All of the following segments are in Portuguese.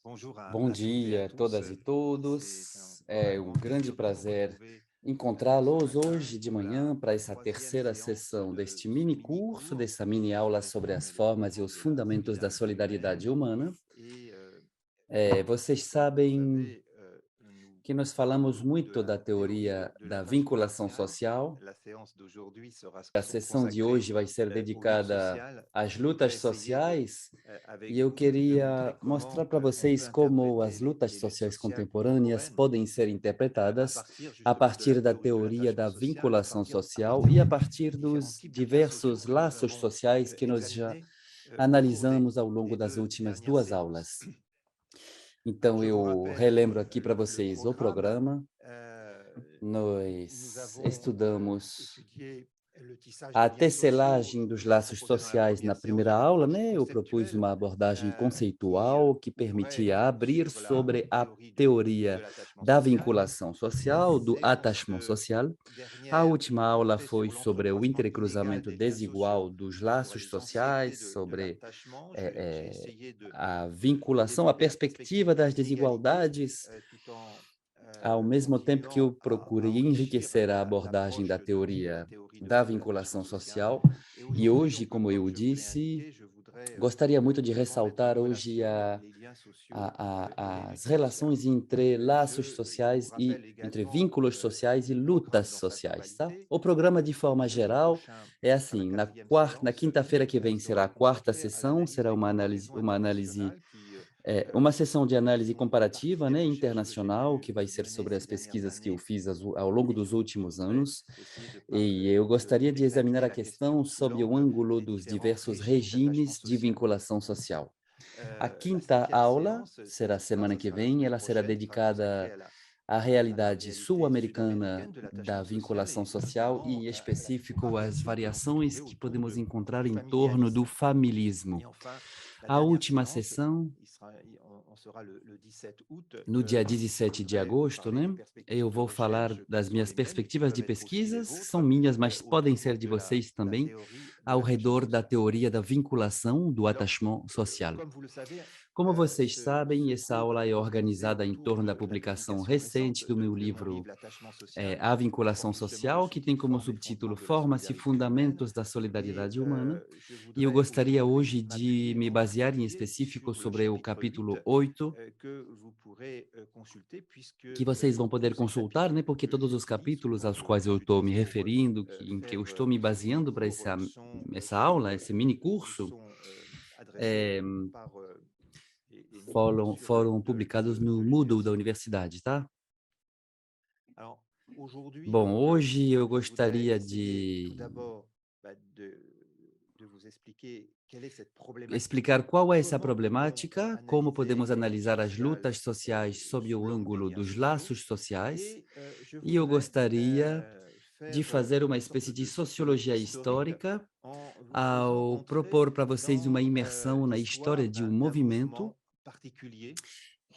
Bonjour Bom à toutes et à dia a tous. todas e C'est un todos. É vraiment um un grande plaisir de vous prazer retrouver ce encontrá-los matin hoje de pour la manhã para essa troisième terceira séance sessão de deste ce mini curso, mini-cours dessa mini aula sobre as formas e développement os de la fundamentos da solidarité solidariedade humaine. humana. Et Vocês comme vous le sabem savez, nous que nós parlons falamos beaucoup de muito da la théorie teoria de da l'attachement vinculação social. social. La séance d'aujourd'hui sera A sessão de consacrée hoje vai ser aux luttes dedicada sociales às et je voudrais lutas essayer de, sociais. E avec eu vous de montrer queria mostrar comment para on peut vocês como interpréter as lutas les luttes sociais sociales contemporâneas contemporaines podem ser à interpretadas partir a justement de la partir da théorie de teoria l'attachement da social, vinculação à social partir e a des partir différents dos types de liens sociaux diversos que nous laços avons sociais que nós já examinés au cours analisamos ao longo des das deux últimas dernières duas séances. aulas. Alors, Então, je vous eu rappelle relembro aqui para le vocês o programme. programa. Euh, nous Nós avons estudamos étudié le tissage a des liens sociaux. tecelagem Je dos vous ai laços proposé dans la sociais na première séance primeira une aula, approche né? Eu propus conceptuelle uma abordagem qui conceitual que ouvrait permitia abrir sur la sobre a théorie de teoria l'attachement da social. vinculação La social, do séance attachement social. A dernière última aula portait foi sur sobre o l'entrecroisement inégal entrecruzamento des liens sociaux, desigual dos sur laços les anciennetés sociais, de sobre l'attachement. J'ai eh, essayé a de vinculação, a développer la perspective perspectiva de das l'inégalité desigualdades, tout en ao mesmo tempo que eu continuant à procurei enrichir enriquecer a abordagem l'approche de la da théorie da de l'attachement vinculação social. social. Et E aujourd'hui, hoje, donc, como comme eu je vous l'ai disse, indiqué, je voudrais gostaria muito de vraiment mettre ressaltar tout l'accent hoje sur les liens sociaux et les as luttes sociales. relações entre laços Je vous sociais e rappelle entre également vínculos sociais e le lutas programme dans sa sociais, tá? totalité. O programa, de forma Jeudi geral, prochain é sera la assim: quatrième na séance quinta-feira que vem será sera a quarta consacrée à sessão, l'analyse será des comparaisons uma análise, internationales qui uma sessão de análise font partie comparativa, des né, recherches que j'ai internacional, pu que vai ser mener sobre ces as dernières pesquisas que eu années fiz ao longo et dos je últimos voudrais anos. essayer E eu gostaria de examinar d'examiner a la question questão sous sob o l'angle ângulo des dos différents diversos régimes d'attachement regimes de social. vinculação social. A La quinta cinquième aula séance, será semana ça que sera la vem, semaine ela será prochaine, sera consacrée dedicada à à la realidade réalité sul-americana sud-américaine de da l'attachement social vinculação et social e, particulièrement em à la específico, as variation que l'on peut variações trouver que autour podemos encontrar du em torno do familialisme. familismo. Et enfin, la A dernière última séance, sessão, on sera le 17 août. no dia Je 17 de voudrais vous agosto, parler des né, eu perspectives de vou falar recherche qui das sont minhas les mêmes et qui perspectivas de peuvent être aussi les pesquisas, que são vôtres minhas, mas podem ser autour de de vocês la também, théorie de ao l'attachement redor da social. teoria da vinculação, do Alors, attachement social. comme vous le savez, Como vocês ce sabem, essa cours aula é est organisé organizada em autour torno da de la publicação publication récente recente do meu de mon livro livre L'attachement social, A Vinculação forme justement le Social, que tem sous-titre como Formes et subtítulo fondements de la Formas e solidarité humaine. Fundamentos da Et Solidariedade Humana. je E eu voudrais gostaria hoje aujourd'hui de m'appuyer me en basear em particulier específico sur le sobre o chapitre 8 capítulo 8, que vous pourrez consulter puisque que vocês vão poder tous ces consultar, né? chapitres Porque que todos os j'utilise ou capítulos aos que quais eu estou me j'utilise pour referindo, em que eu faire estou me ce baseando para mini-cours sont essa donc aula, esse mini vous curso, sont adressés eh, par et mis sur foram publicados de no Moodle da l'université. universidade, tá? Alors, aujourd'hui, Bom, donc, hoje eu je voudrais gostaria essayer tout de d'abord de vous expliquer quelle est cette problématique, explicar qual é essa comment peut-on problemática, como analyser podemos les luttes analisar as sociales lutas sociais sob sous o l'angle des ângulo liens dos sociaux. laços sociais, Et je e eu voudrais gostaria de faire fazer uma une sorte espécie de de sociologie sociologia historique histórica en vous faisant ao entrer propor para vocês uma dans imersão na história l'histoire de um d'un movimento, mouvement particulier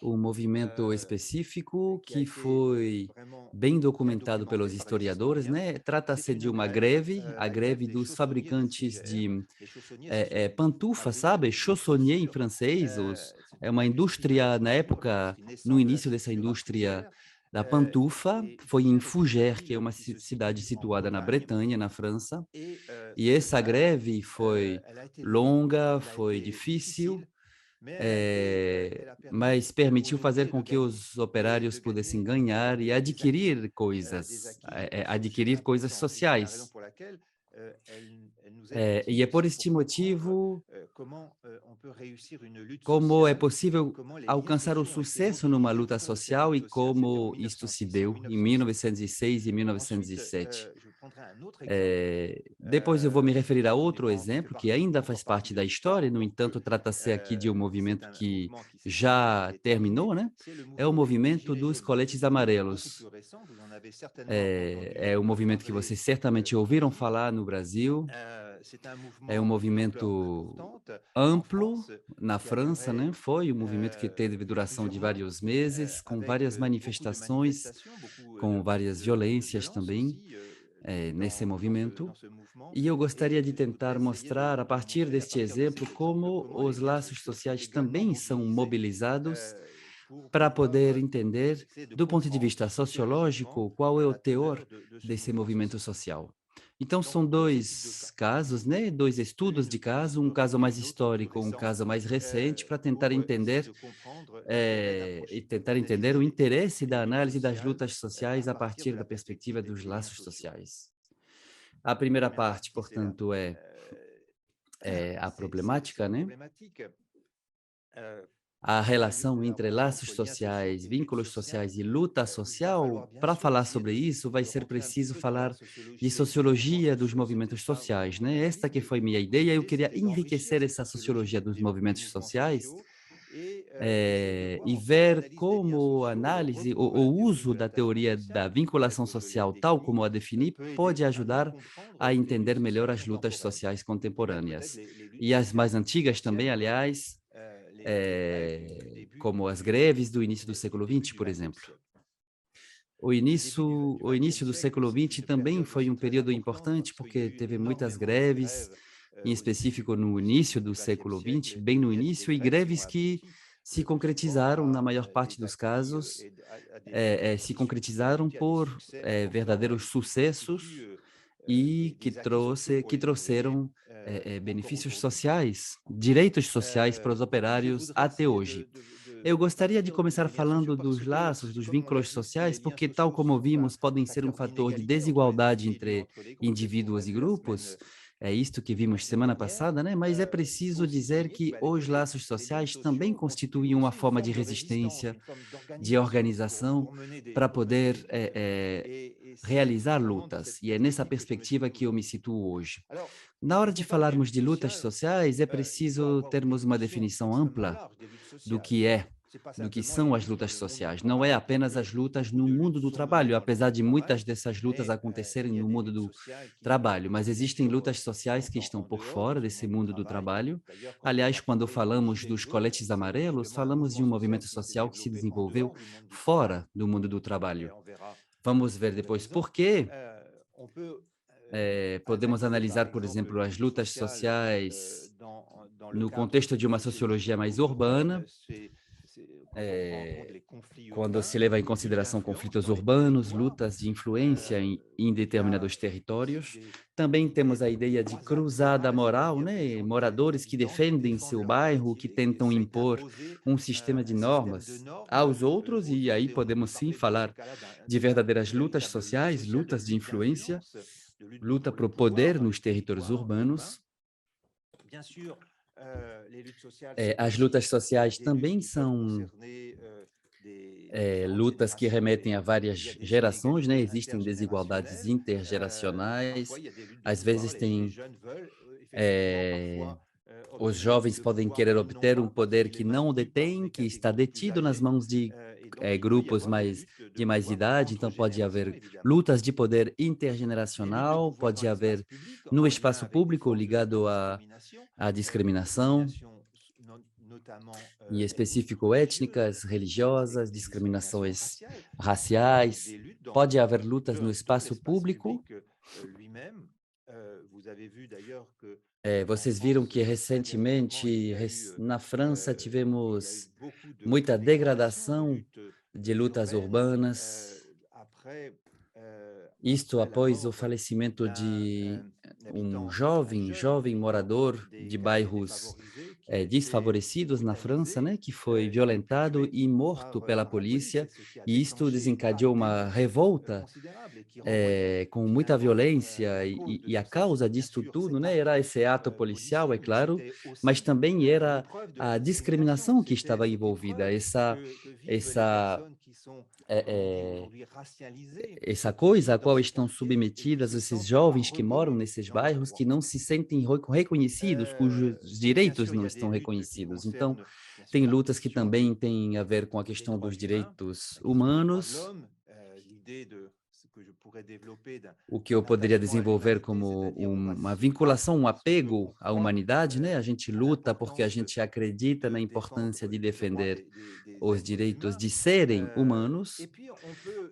um movimento euh, específico qui a que été foi vraiment bem bien documentado documenté pelos par les historiadores, historiens. né? C'est Trata-se de une uma grève, greve, a la grève greve des dos chaussonniers des fabricantes fougères. de Les chaussonniers, ce sont des pantufa, fabricants sabe? de Chaussonnier em chaussures. francês, C'est é une uma industrie de la indústria, na chaussure, une época, industrie no naissante de la início dessa chaussure à indústria Fougères. da pantufa, foi em Fougères est une Fougères, que é ville uma qui se cidade situe en situada na Bretagne. Bretanha, na França. Et E cette essa grève, greve foi elle a été longue, longa, elle a foi été difícil, difficile, mais elle a permis mas aux permitiu fazer ouvriers de com que gagner os operários de pudessem gagner ganhar e acquis, adquirir des coisas, acquis sociaux adquirir coisas importants. Et c'est la raison sociais. pour laquelle elle nous aide E beaucoup é por aussi pour este comprendre motivo comment on peut réussir une lutte como é sociale et possível comment les liens alcançar o sociaux ont été sucesso numa mobilisés luta pour ces luttes social e sociales. C'était en como isto se 1906 et en deu em 1907. 1906 e Ensuite, 1907. je prendrai un autre exemple Depois eu vou me referir a mais outro qui fait exemplo que partie ainda encore faz partie parte de da história, l'histoire, no quoique entanto, trata-se aqui de um c'est movimento un que mouvement qui já est terminé. terminou, né? C'est le É o mouvement des movimento Gilets dos jaunes. C'est un coletes mouvement beaucoup plus amarelos. récent. Vous en avez certainement É entendu um movimento que parler vocês certamente au ouviram Brésil. falar no Brasil. C'est un É um mouvement d'une ampleur movimento importante en amplo France na qui a França, né? duré Foi um movimento que teve duração plusieurs de mois vários meses, com avec várias beaucoup de manifestações, manifestations, beaucoup com várias de violências violence também. aussi. nesse movimento. dans ce mouvement E eu et gostaria de tentar d'essayer mostrar, a de partir montrer à deste partir de exemplo, ces exemples como comment les os médias laços sociaux sont sociais également também são mobilisés, mobilizados pour para pouvoir, poder entender, essayer de do ponto de comprendre, vista sociologiquement, sociológico, qual é o la teor teneur de ce desse mouvement movimento social. social. Então, Donc são 2 études de dois cas, casos, né? Dois estudos de une plus caso, um caso historique et mais une autre plus histórico, um récente, caso mais recente, para tentar pour essayer entender de comprendre l'intérêt e d'approcher tentar entender o d'analyser interesse les da luttes análise das sociales, lutas sociais à a partir partir de da la perspective perspectiva des dos liens laços sociaux. sociais. A primeira Maintenant, parte, si c'est la portanto, é heu, a c'est problemática, une né? problématique, heu, A relação la entre relation laços entre liens sociaux sociais, et lutte vínculos sociale, sociais e luta il va falloir social, bien para sûr falar essayer sobre isso, vai de ser rentrer un petit preciso peu dans la falar de sociologie des mouvements sociologia dos sociaux. C'était movimentos ça sociais, mon né? Esta analyse, que mais foi minha ideia, eu l'idée, queria c'était d'enrichir enriquecer cette essa sociologie sociologia dos des movimentos mouvements sociais sociaux et d'essayer de voir e en quoi ver l'analyse des liens como a sociaux, le análise recours à la ou o théorie uso de da l'attachement teoria da social, telle vinculação que je l'ai social, tal como définie, a defini, peut aider pode à mieux ajudar a comprendre les luttes entender melhor sociales as lutas contemporaines sociais et même peut-être contemporâneas. les luttes E as sociales mais antigas também, anciennes comme aliás, les grèves du début como as du, greves do início do du século début XX, du por XXe exemplo. siècle. O Le début início, du o XXe início do siècle, século c'est XX une também période foi aussi um très período importante importante, parce qu'il y a porque eu teve muitas énormément de greves, grèves em au début específico no início do du XXe século XX, siècle. bem no Des início, e grèves qui ont greves que abouti se souvent concretizaram, na à maior parte des dos acquis casos, et à des se petits succès, concretizaram abouti à des por succès importants verdadeiros et qui constituent sucessos e des acquis sociaux pour que les ouvriers trouxeram encore benefícios aujourd'hui. sociais, direitos sociais para os Donc, je operários voudrais até essayer hoje. Eu de gostaria de partir começar des liens sociaux falando parce dos que, laços, dos comme on l'a vínculos vu, si les sociais, liens porque, tal sociaux como sont un vimos, podem ser um facteur fator de d'inégalité entre les desigualdade individus, entre entre les groupes, c'est ce qu'on a indivíduos e vu la semaine grupos. É isto que vimos semana dernière. passada, né? Mas é Il faut preciso aussi dizer souligner que que os laços les liens sociais também sociaux constituent constituem uma aussi une forma de forme de résistance, resistência, une forme de d'organisation organização, pour mener para pour mener poder des luttes. Et realizar c'est vraiment dans lutas. cette E é nessa perspective que je me perspectiva situe que eu me aujourd'hui. situo hoje. Alors, Na il hora ne de faut pas que les falarmos luttes de lutas sociales, sociais, é il faut preciso avoir une termos uma définition definição extrêmement ampla large des luttes do sociales. que é, C'est pas do que simplement les são as luttes sur lutas le monde du sociais. Não é travail, bien apenas que as lutas beaucoup no de mundo luttes do sont menées trabalho, dans le monde apesar du de muitas travail, dessas lutas mais acontecerem il y a no des mundo luttes do sociales qui, trabalho, mas bien existem sûr, lutas sociais sont que estão en por dehors de fora ce desse monde du mundo do travail. trabalho. D'ailleurs, quand on Aliás, a quando parlé des falamos dos Gilets jaunes, coletes c'est amarelos, justement un falamos de mouvement um social movimento qui s'est social que se développé en desenvolveu dehors du monde du travail. fora do mundo do Et trabalho. on verra Vamos ver pour quelles depois raisons. por quê. On peut Podemos analyser, par analisar, por exemple, exemplo, les as luttes lutas sociales sociais dans le no cadre contexto de de uma sociologie sociologia mais plutôt urbaine. urbana, Quand on prend en compte les conflits quando urbains, se leva em les luttes consideração d'influence conflitos dans les urbanos, territoires. lutas de influência em Il y a determinados aussi territórios. Também l'idée temos a de ideia de croisade cruzada morale, moral, c'est-à-dire des né? gens des Moradores que habitants qui defendem défendent seu leurs droits bairro, que civiques, qui tentam essayent impor d'imposer um sistema de un système de normas normes aos outros, aux e aí autres. Et on podemos peut sim parler dans ce falar cas-là de verdadeiras d'une lutas véritable lutte sociais, sociale, de lutas de lutte influência, d'influence, de lutte luta pour le para o pouvoir poder dans nos les territórios territoires urbains. urbanos. Bien sûr, les luttes sociales, c'est As aussi lutas sociais des luttes também qui peuvent são concerner des différentes lutas que générations. remetem a Il y a várias des gerações, né? inégalités Existem desigualdades intergénérationnelles. Parfois, intergeracionais, il y a des luttes de às pouvoir. vezes Les tem jeunes veulent effectivement eh, parfois os obtenir jovens le podem pouvoir querer qu'ils n'ont obter um pas parce poder qu'il est que não o maintenu par detém, des que está catégories plus detido nas âgées. mãos de Et donc, il peut y grupos avoir des mais luttes de de mais pouvoir idade, entre então pode générations, haver évidemment. lutas de poder Des luttes de intergeneracional, pouvoir dans pode l'espace haver public no en lien espaço avec des público formes de ligado discrimination, à discriminação, discrimination notamment em ethniques ou específico religieuses, étnicas, religiosas, des discriminations discriminações raciales. Il peut y avoir raciais. des luttes Pode haver lutas no dans espaço l'espace público. public lui-même. Vous avez vu d'ailleurs que en Vocês viram France, que très dernièrement, recentemente na França il y a eu tivemos beaucoup muita de dégradations, de degradação luttes de lutas urbaines urbanas. après, Isto après la após o mort falecimento d'un de um un jeune jovem habitant morador des de quartiers bairros défavorisés qui a été desfavorecidos na França, brutalisé né, que foi et puis violentado tué e morto pela par la police, et polícia, ce qui a e isto déclenché une desencadeou vague uma d'émeutes revolta considérable et qui renvoyait com muita finalement violência, la cause de e a tout ça, causa c'était bien disto sûr tudo, cet né, era acte esse ato policial, policier, é mais claro, c'était mas aussi também une era preuve de la a discrimination. discriminação que C'était estava cette envolvida, épreuve que vivent les essa, personnes qui sont, comme on dit eh, aujourd'hui, racialisées essa coisa a dans qual ces estão quartiers et qui submetidas se esses sentent pas jovens que moram reconnus nesses dans leurs bairros, que droits. não se sentem reconhecidos, cujos Bien direitos sûr, il não y a des estão luttes qui reconhecidos. Então, concernent bien sûr tem la lutas que question também têm a ver com a des questão droits dos humains, direitos la question des droits de humanos, l'homme, l'idée de ce que je pourrais développer o que eu d'un poderia attachement à desenvolver l'humanité, como c'est-à-dire on va uma se battre vinculação, um parce qu'on apego à croit humanidade, né? A gente à luta porque a l'importance gente acredita na de importância défendre de les droits defender des os êtres direitos humains. de serem Et humanos. puis on peut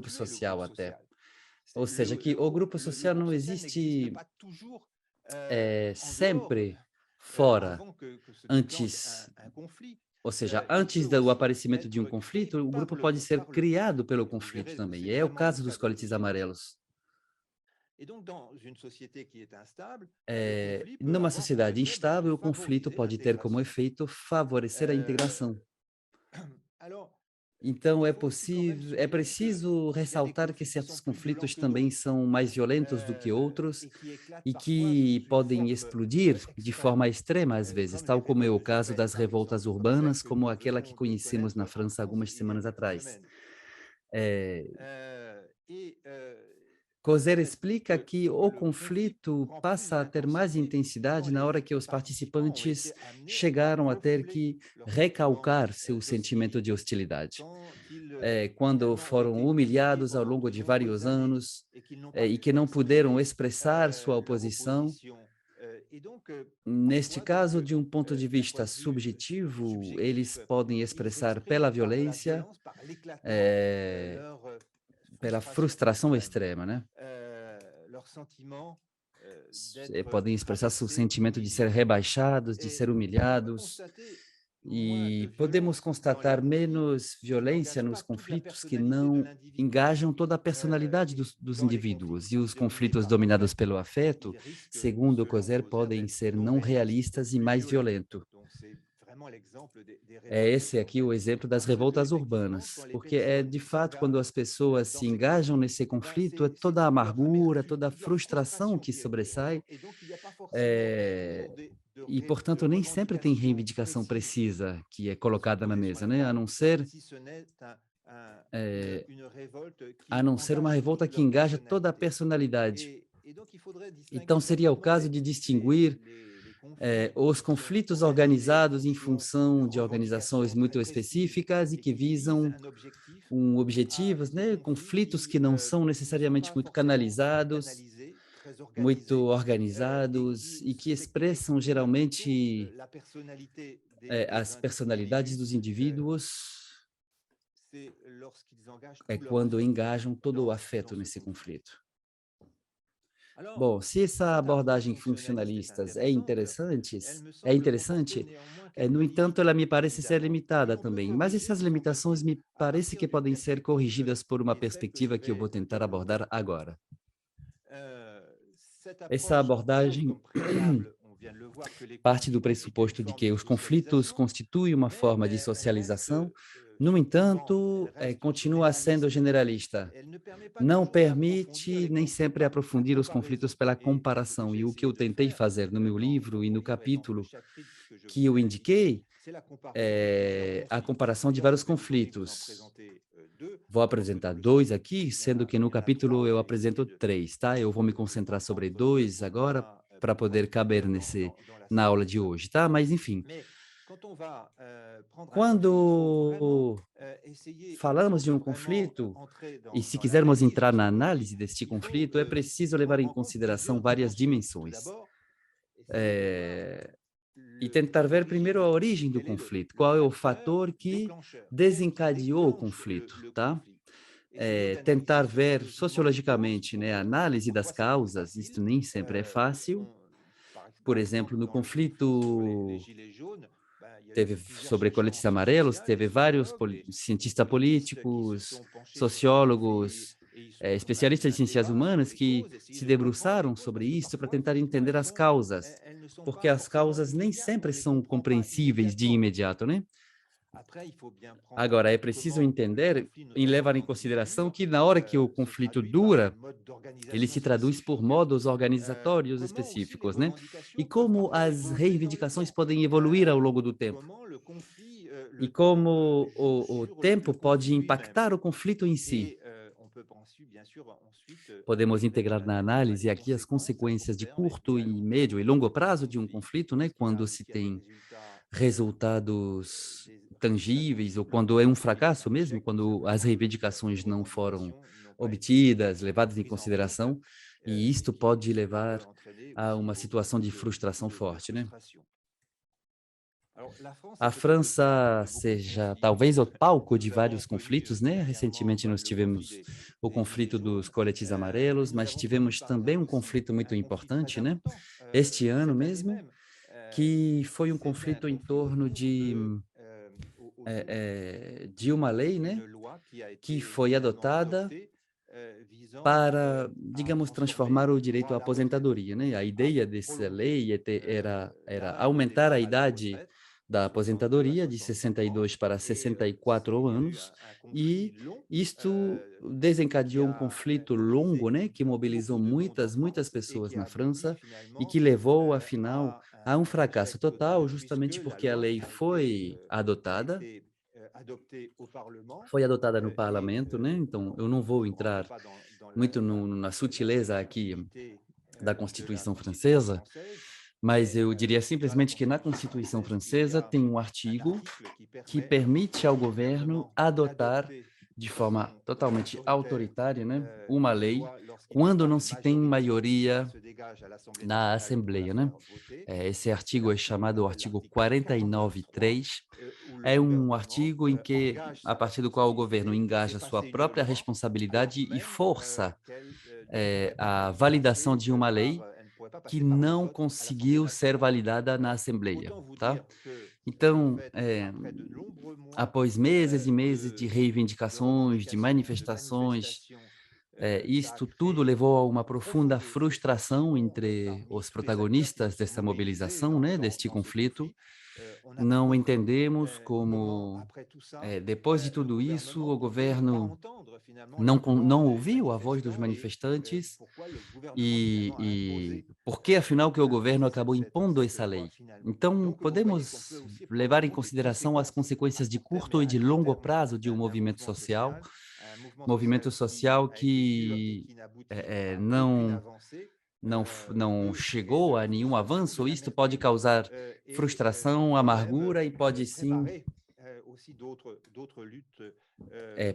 grupo constituer le social groupe até. social. Ou seja, que o grupo Le social não conscience n'existe existe pas toujours, en dehors, sempre fora, avant que se déclenche antes, un conflit. ou seja, Il peut antes do aussi aparecimento de um être créé conflito, o grupo pode ser par le criado conflit. pelo Et vous conflito verrez, também, c'est e é o vraiment le caso cas dos de coletes chez nous. amarelos. Et donc, dans une société qui est instable, le conflit peut Numa avoir pour sociedade effet de instável, o conflito favoriser pode ter como l'intégration. efeito favorecer a Euh, integração. alors, Então il faut aussi quand même é souligner preciso qu'il y a des ressaltar que conflits qui sont certos plus violents conflitos que também d'autres, são mais violentos do que outros et qui éclatent e parfois sous que une podem forme explodir de forma extrême, extrema às vezes, comme les tal como é o révoltes caso urbaines, das par revoltas exemple, comme celle urbanas, que como nous aquela que venons de conhecemos na connaître en França France algumas il y a semanas quelques atrás. semaines. Eh, Et Coser peut-être explica que que o le conflit conflito prend plus passa a ter mais d'intensité quand intensidade na hora que les os participants ont participantes été amenés à chegaram a ter refouler que leurs sentiments recalcar seu sentimento de d'hostilité, hostilidade. quand ils Quando finalement ont foram été humiliés humilhados ao pendant longo de de nombreuses vários années anos, et qu'ils n'ont pas e pu que não puderam exprimer expressar sua leur oposição. opposition. Et donc, Neste parfois, donc, caso, de um ponto de d'un point vista de vue subjetivo, eles subjectif, podem ils expressar pela expriment par la violência, violence, par l'éclatement, eh, leur pela frustration frustração extrême, extrema, né? leur sentiment d'être Podem expressar seu rabaissé, sentimento de ser humilié. rebaixados, de ser Et on peut humilhados. constater moins de E podemos violence dans les constatar conflits menos qui violência n'engagent nos pas toute la conflitos que personnalité de não l'individu. engajam toda a personalidade Et dos dans les conflits qui indivíduos. E sont os dominés conflitos par dominados l'affect, pelo afeto, ils risquent, segundo selon Coser, Causer, podem d'être ser non não réalistes realistas e et mais violents. violentos. Donc c'est vraiment l'exemple des É révoltes esse aqui o urbaines. exemplo das Parce que revoltas effectivement, quand urbanas, les porque é personnes de fato quando as s'engagent pessoas dans se ces engajam conflits, nesse eh ben conflito, é c'est toda a toute leur amargura, amertume, toda a toute leur frustração frustration que qui est mise en sobressai, avant. Et donc il n'y a pas forcément toujours e de portanto nem sempre tem revendications reivindicação précises precisa que é qui sont colocada na posées sur mesa, la né? table, si ce n'est Eh, une révolte a qui não ser uma engage revolta toute que leur engaja toda a personnalité. personalidade. Et donc, il faudrait distinguer Então, seria o certainement caso de distinguir les conflits os qui sont conflitos organisés en organizados em fonction de função de organizações revendications très muito précises específicas e et que qui visent visam un objectif, à objetivos, des né? conflits Conflitos qui que não são ne sont necessariamente pas muito forcément très canalizados, canalisés, très muito organisés, et organizados qui e que expressam expriment plutôt geralmente la personnalité as des personalidades individus. dos indivíduos, C'est lorsqu'ils engagent é tout leur quando affect engajam todo o dans afeto ce nesse conflit. conflito. Alors, Bom, se essa cette approche abordagem fonctionnaliste est funcionalistas intéressante, elle me é semble comporter interessante, néanmoins no quelques entanto, limites, ela me parece ser évidemment, que limitada l'on peut também. Mas corriger, essas me limitações semble-t-il, me à parece que partir d'une podem ser perspective corrigidas por uma qui est celle que je perspectiva que eu vou vais tentar abordar développer. agora. Euh, Cette Essa approche pose abordagem comme préalable, on vient de le voir, que les parte do conflits constituent une pressuposto de forme que de os conflitos socialisation, constituem uma mais forma de elle reste socialização. No elle entanto, reste continua sendo généraliste. generalista. Elle ne permet pas Não toujours d'approfondir permite les nem conflits sempre par la aprofundir os conflitos comparaison. pela Et ce que comparação. j'ai E o que eu essayé de tentei faire fazer no meu dans livro e mon no livre et dans le capítulo chapitre que je que vous eu ai indiqué, indiquei c'est la comparaison de plusieurs é a conflits. comparação de D'ailleurs, je vários vais me permettre de vous en conflitos. présenter deux, Vou alors que dans apresentar le 2 chapitre, aqui, sendo que no il y en a capítulo trois. eu J'ai essayé apresento 3, tá? Eu vou me concentrar sobre entre deux 2 pour agora, pas para poder trop caber faire nesse dans la na aula de synthèse. hoje, tá? Mas enfim, Mais quand on va prendre un conflit, il faut vraiment quando essayer, si on falamos de veut um vraiment conflito, entrer e se dans quisermos l'analyse de entrar ce na conflit, análise deste il faut conflito, é preciso levar prendre em en compte consideração plusieurs várias dimensions. Tout dimensões. d'abord, essayer de voir Eh, e tentar ver primeiro a l'origine, origem do quel est conflito, le qual é o facteur fator que déclencheur, qu'est-ce qui desencadeou o déclenche conflito, le tá? conflit. Essayer Tentar d'analyser ver sociologiquement les causes, sociologicamente, né, a análise das parfois c'est pas causas, isto facile. nem sempre é fácil. On- Por Par exemplo, exemple, no dans le conflit sur les conflito gilets jaunes, ben, il y a eu teve plusieurs sobre chercheurs en coletes sciences amarelos, sociales et teve vários sociologues, des cientistas politistes qui se políticos, sont penchés sur ce conflit sociólogos, et on a eu especialistas em un ciências débat sur humanas les que causes, essayer se de comprendre les debruçaram causes sobre parce que isso para parfois, tentar effectivement, entender as causas, elles ne sont porque pas as forcément causas nem immédiates, on sempre ne les são comprend pas compreensíveis de immédiatement. imediato, né? Après, il faut bien prendre en Agora, é compte preciso comment le entender conflit, e notamment levar em quand il consideração dure, que na hora que o se conflito traduit par des dura, modes ele d'organisation se traduz por spécifiques. modos organizatórios Comment aussi les específicos, né? E revendications peuvent como parfois as évoluer dans le reivindicações temps. podem evoluir ao longo do tempo. Comment le conflit, E le temps como joue o sur le tempo pode conflit lui-même. impactar o conflito em si. Et on peut penser, bien sûr, ensuite Podemos mettre integrar na l'analyse análise les aqui as conséquences à court consequências de terme curto et à e long médio terme e longo du prazo de um conflit. conflito, né? Est-ce qu'il a Quando se abouti à des tem résultats, resultados résultats tangíveis ou tangibles ou quando é est-ce um qu'il est fracasso un mesmo, échec tout quando as simplement, les reivindicações não foram revendications n'ont pas été obtidas, levadas em prises en compte consideração, e et isto qui pode cela peut levar entraîner a aussi uma situação beaucoup de de frustração forte, né? frustration. A França seja talvez o palco de vários conflitos, né? Recentemente nós tivemos o conflito dos coletes amarelos, mas tivemos também um conflito muito importante, né? Este ano mesmo, que foi um conflito em torno de uma lei, né? Que foi adotada para, digamos, transformar o direito à aposentadoria, né? A ideia dessa lei era aumentar a idade da aposentadoria de 62 para 64 anos, e isto desencadeou um conflito longo, né, que mobilizou muitas pessoas na França e que levou, afinal, a um fracasso total, justamente porque a lei foi adotada no parlamento, né? Então eu não vou entrar muito na sutileza aqui da Constituição francesa, mas eu diria simplesmente que na Constituição francesa tem um artigo que permite ao governo adotar de forma totalmente autoritária, né, uma lei quando não se tem maioria na Assembleia, né? Esse artigo é chamado artigo 49.3. É um artigo em que, a partir do qual o governo engaja sua própria responsabilidade e força a validação de uma lei que não conseguiu ser validada na Assembleia, tá? Então, após meses e meses de reivindicações, de manifestações, isto tudo levou a uma profunda frustração entre os protagonistas dessa mobilização, né, deste conflito. Não entendemos como, depois de tudo isso, o governo não ouviu a voz dos manifestantes e por que, afinal, que o governo acabou impondo essa lei. Então, podemos levar em consideração as consequências de curto e de longo prazo de um movimento social que não chegou a nenhum avanço. Isto pode causar frustração, amargura e pode sim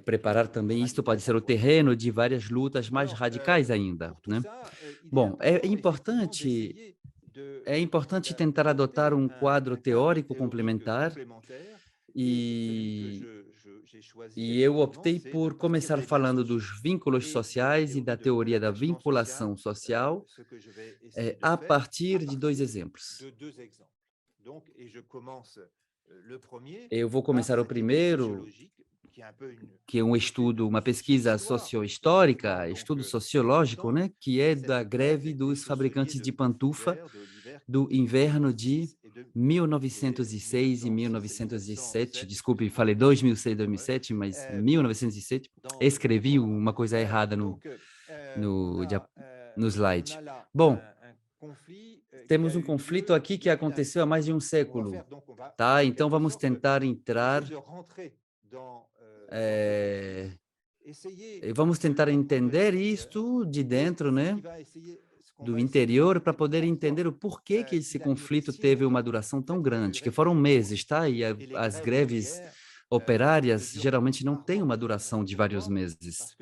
preparar também, isto pode ser o terreno de várias lutas mais radicais ainda, né? Bom, é importante tentar adotar um quadro teórico complementar e eu optei por começar falando dos vínculos sociais e da teoria da vinculação social, a partir de dois exemplos. Eu vou começar o primeiro, que é um estudo, uma pesquisa sociohistórica, estudo sociológico, né, que é da greve dos fabricantes de pantufa do inverno de 1906 e 1907. Desculpe, falei 2006, 2007, mas 1907. Escrevi uma coisa errada no, dia- no slide. Bom, temos um conflito aqui que aconteceu há mais de um século, tá? Então vamos tentar entrar eh, e vamos tentar entender isto de dentro, né, do interior, para poder entender o porquê que esse conflito teve uma duração tão grande, que foram meses, tá? E as greves operárias geralmente não têm uma duração de vários meses.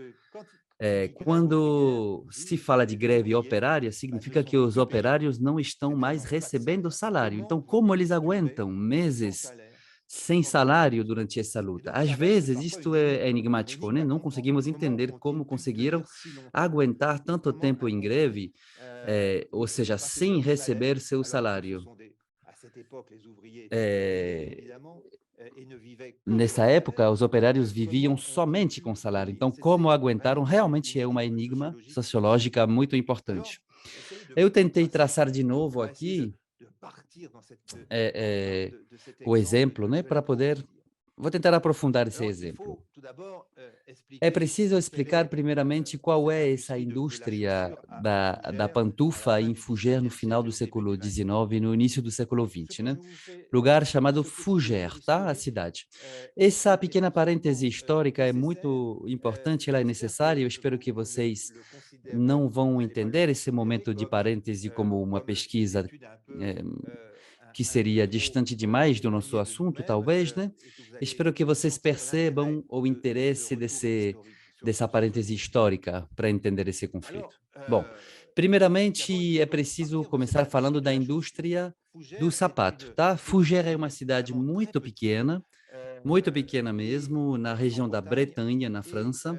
Quando se fala de greve operária, significa que os operários não estão mais recebendo salário. Então, como eles aguentam meses sem salário durante essa luta? Às vezes, isto é enigmático, né? Não conseguimos entender como conseguiram aguentar tanto tempo em greve, ou seja, sem receber seu salário. Eh, Nessa época, os operários viviam somente com salário. Então, como aguentaram realmente é uma enigma sociológica muito importante. Eu tentei traçar de novo aqui o exemplo, né, para poder. Vou tentar aprofundar esse exemplo. É preciso explicar primeiramente qual é essa indústria da pantufa em Fougères no final do século XIX e no início do século XX, né? Lugar chamado Fougères, tá? A cidade. Essa pequena parêntese histórica é muito importante, ela é necessária. Eu espero que vocês não vão entender esse momento de parêntese como uma pesquisa eh, que seria distante demais do nosso assunto, talvez, né? Espero que vocês percebam o interesse dessa parêntese histórica para entender esse conflito. Bom, primeiramente é preciso começar falando da indústria do sapato, tá? Fougères é uma cidade muito pequena mesmo, na região da Bretanha, na França,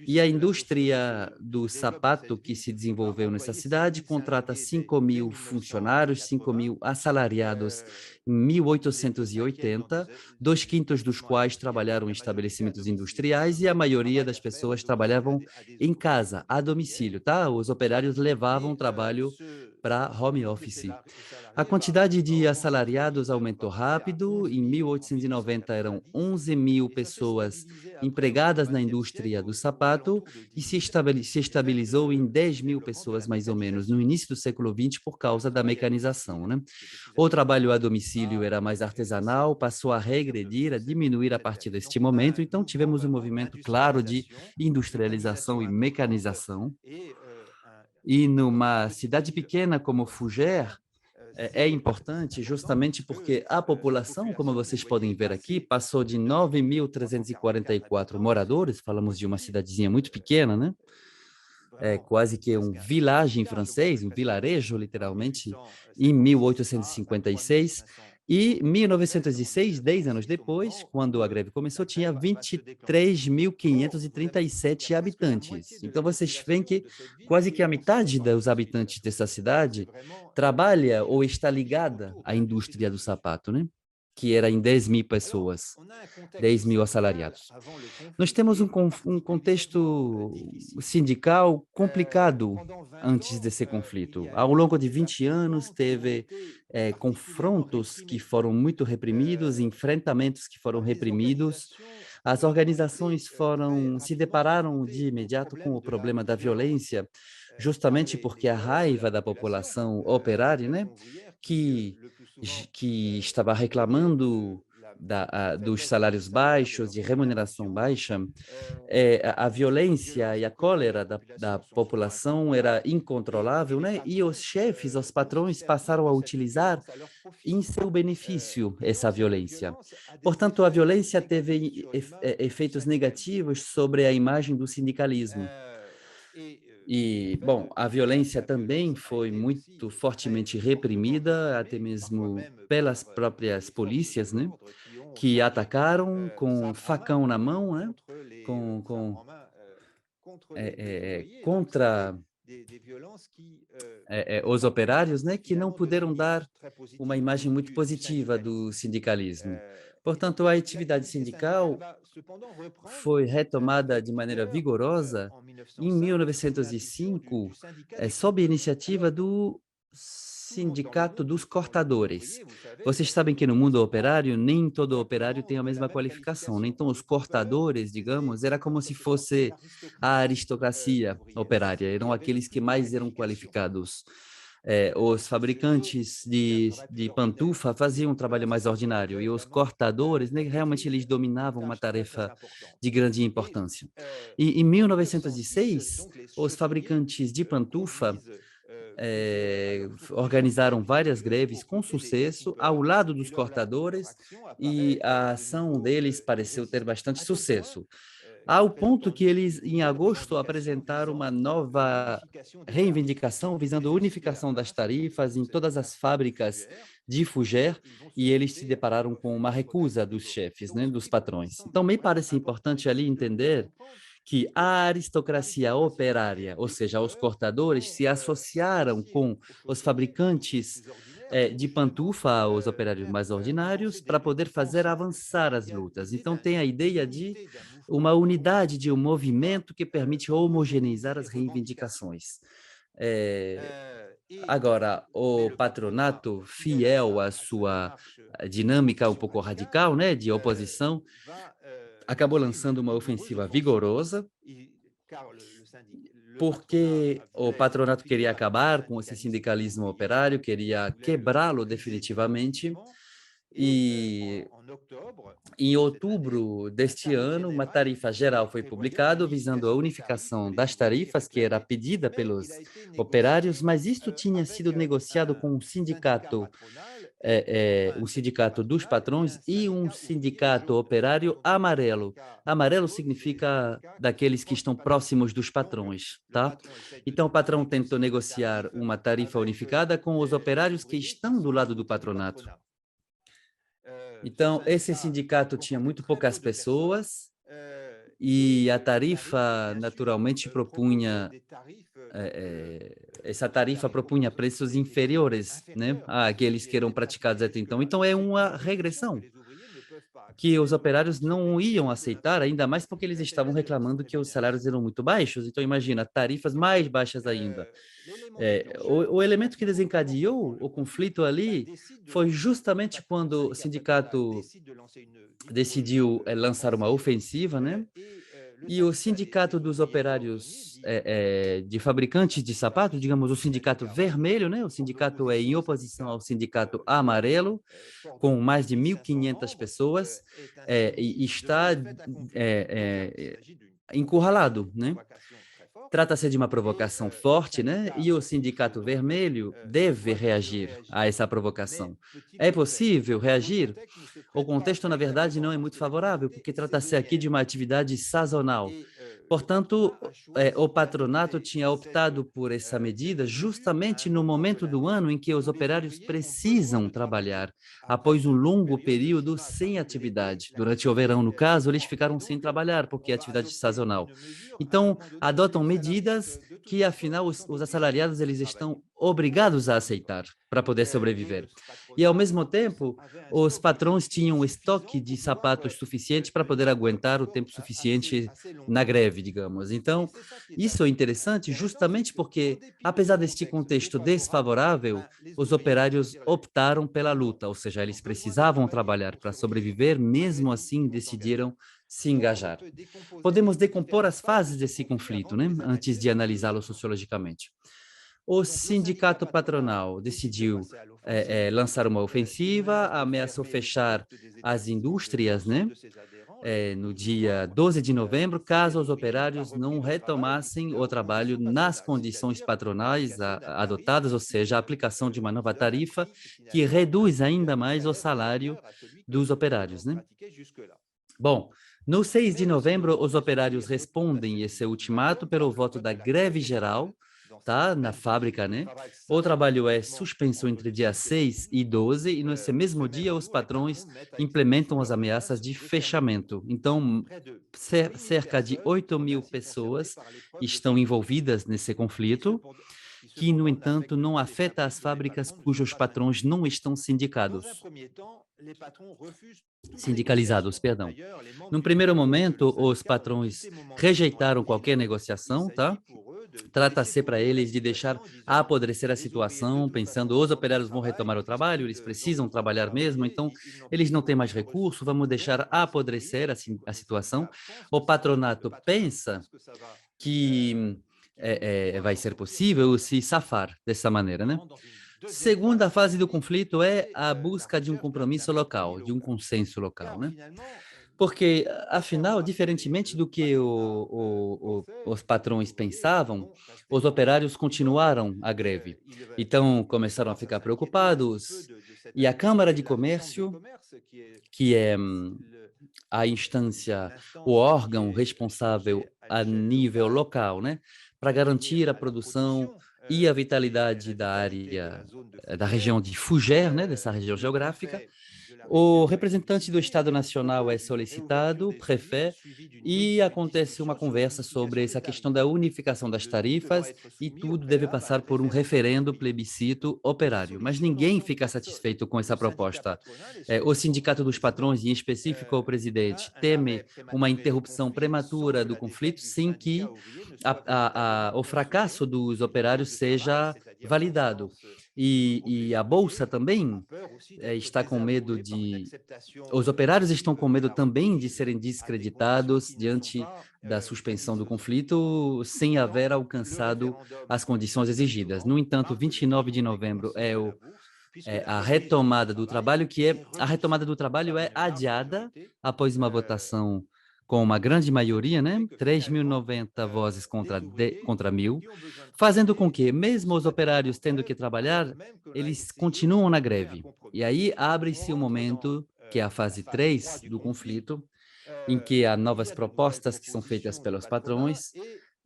e a indústria do sapato que se desenvolveu nessa cidade contrata 5.000 funcionários, 5.000 assalariados em 1880, 2/5 dos quais trabalharam em estabelecimentos industriais e a maioria das pessoas trabalhavam em casa, a domicílio, tá? Os operários levavam o trabalho para home office. A quantidade de assalariados aumentou rápido. Em 1890, eram 11.000 pessoas empregadas na indústria do sapato e se estabilizou em 10.000 pessoas, mais ou menos, no início do século XX, por causa da mecanização, né? O trabalho a domicílio era mais artesanal, passou a regredir, a diminuir a partir deste momento, então tivemos um movimento claro de industrialização e mecanização. E numa cidade pequena como Fougères, é importante justamente porque a população, como vocês podem ver aqui, passou de 9.344 moradores, falamos de uma cidadezinha muito pequena, né? É quase que um village em francês, um vilarejo, literalmente, em 1856. E 1906, 10 anos depois, quando a greve começou, tinha 23.537 habitantes. Então, vocês veem que quase que a metade dos habitantes dessa cidade trabalha ou está ligada à indústria do sapato, né? Que era em 10.000 pessoas, 10.000 assalariados. Nós temos um contexto sindical complicado antes desse conflito. Ao longo de 20 anos, teve confrontos que foram muito reprimidos, enfrentamentos que foram reprimidos. As organizações se depararam de imediato com o problema da violência, justamente porque a raiva da população operária, né, que, que estava reclamando dos salários baixos, de remuneração baixa, a violência e a cólera da população era incontrolável, né? E os chefes, os patrões passaram a utilizar em seu benefício essa violência. Portanto, a violência teve efeitos negativos sobre a imagem do sindicalismo. E, bom, a violência também foi muito fortemente reprimida, até mesmo pelas próprias polícias, né? Que atacaram com facão na mão, né? Contra os operários, né? Que não puderam dar uma imagem muito positiva do sindicalismo. Portanto, a atividade sindical foi retomada de maneira vigorosa em 1905, sob a iniciativa do Sindicato dos Cortadores. Vocês sabem que no mundo operário, nem todo operário tem a mesma qualificação, né? Então, os cortadores, digamos, era como se fosse a aristocracia operária, eram aqueles que mais eram qualificados. Os fabricantes de pantufa faziam um trabalho mais ordinário e os cortadores, né, realmente eles dominavam uma tarefa de grande importância. E em 1906, os fabricantes de pantufa organizaram várias greves com sucesso ao lado dos cortadores e a ação deles pareceu ter bastante sucesso, ao ponto que eles, em agosto, apresentaram uma nova reivindicação visando a unificação das tarifas em todas as fábricas de Fougères, e eles se depararam com uma recusa dos chefes, né, dos patrões. Então, me parece importante ali entender que a aristocracia operária, ou seja, os cortadores, se associaram com os fabricantes de pantufa, os operários mais ordinários, para poder fazer avançar as lutas. Então, tem a ideia de uma unidade, de um movimento que permite homogeneizar as reivindicações. Agora, o patronato, fiel à sua dinâmica um pouco radical, né, de oposição, acabou lançando uma ofensiva vigorosa, porque o patronato queria acabar com esse sindicalismo operário, queria quebrá-lo definitivamente. E em outubro deste ano, uma tarifa geral foi publicada visando a unificação das tarifas, que era pedida pelos operários, mas isto tinha sido negociado com um sindicato um sindicato dos patrões e um sindicato operário amarelo. Amarelo significa daqueles que estão próximos dos patrões, tá? Então, o patrão tentou negociar uma tarifa unificada com os operários que estão do lado do patronato. Então, esse sindicato tinha muito poucas pessoas e a tarifa, naturalmente, propunha essa tarifa propunha preços inferiores, né, àqueles que eram praticados até então. Então, é uma regressão que os operários não iam aceitar, ainda mais porque eles estavam reclamando que os salários eram muito baixos. Então, imagina, tarifas mais baixas ainda. O elemento que desencadeou o conflito ali foi justamente quando o sindicato decidiu lançar uma ofensiva, né? E o sindicato dos operários de fabricantes de sapatos, digamos, o sindicato vermelho, né? O sindicato é em oposição ao sindicato amarelo, com mais de 1.500 pessoas, e está encurralado, né? Trata-se de uma provocação forte, né? E o Sindicato Vermelho deve reagir a essa provocação. É possível reagir? O contexto, na verdade, não é muito favorável, porque trata-se aqui de uma atividade sazonal. Portanto, o patronato tinha optado por essa medida justamente no momento do ano em que os operários precisam trabalhar, após um longo período sem atividade. Durante o verão, no caso, eles ficaram sem trabalhar, porque é atividade sazonal. Então, adotam medidas que, afinal, os assalariados eles estão obrigados a aceitar para poder sobreviver. E, ao mesmo tempo, os patrões tinham estoque de sapatos suficiente para poder aguentar o tempo suficiente na greve, digamos. Então, isso é interessante justamente porque, apesar deste contexto desfavorável, os operários optaram pela luta, ou seja, eles precisavam trabalhar para sobreviver, mesmo assim decidiram se engajar. Podemos decompor as fases desse conflito, né, antes de analisá-lo sociologicamente. O sindicato patronal decidiu lançar uma ofensiva, ameaçou fechar as indústrias, né, no dia 12 de novembro, caso os operários não retomassem o trabalho nas condições patronais adotadas, ou seja, a aplicação de uma nova tarifa que reduz ainda mais o salário dos operários, né? Bom, no 6 de novembro, os operários respondem esse ultimato pelo voto da greve geral, tá? Na fábrica, né? O trabalho é suspenso entre dia 6 e 12, e nesse mesmo dia os patrões implementam as ameaças de fechamento. Então, cerca de 8.000 pessoas estão envolvidas nesse conflito, que, no entanto, não afeta as fábricas cujos patrões não estão sindicalizados, perdão. Num primeiro momento, os patrões rejeitaram qualquer negociação, tá? Trata-se para eles de deixar apodrecer a situação, pensando, os operários vão retomar o trabalho, eles precisam trabalhar mesmo, então eles não têm mais recurso, vamos deixar apodrecer a situação. O patronato pensa que vai ser possível se safar dessa maneira, né? Segunda fase do conflito é a busca de um compromisso local, de um consenso local, né? Porque, afinal, diferentemente do que os patrões pensavam, os operários continuaram a greve. Então, começaram a ficar preocupados, e a Câmara de Comércio, que é a instância, o órgão responsável a nível local, né, para garantir a produção e a vitalidade da área, da região de Fougères, né, dessa região geográfica. O representante do Estado Nacional é solicitado, o prefeito, e acontece uma conversa sobre essa questão da unificação das tarifas, e tudo deve passar por um referendo plebiscito operário. Mas ninguém fica satisfeito com essa proposta. O Sindicato dos Patrões, em específico o presidente, teme uma interrupção prematura do conflito sem que o fracasso dos operários seja validado. E a Bolsa também está com medo de... Os operários estão com medo também de serem descreditados diante da suspensão do conflito sem haver alcançado as condições exigidas. No entanto, 29 de novembro é a retomada do trabalho, a retomada do trabalho é adiada após uma votação com uma grande maioria, né? 3.090 vozes contra 1.000, fazendo com que, mesmo os operários tendo que trabalhar, eles continuam na greve. E aí abre-se um momento, que é a fase 3 do conflito, em que há novas propostas que são feitas pelos patrões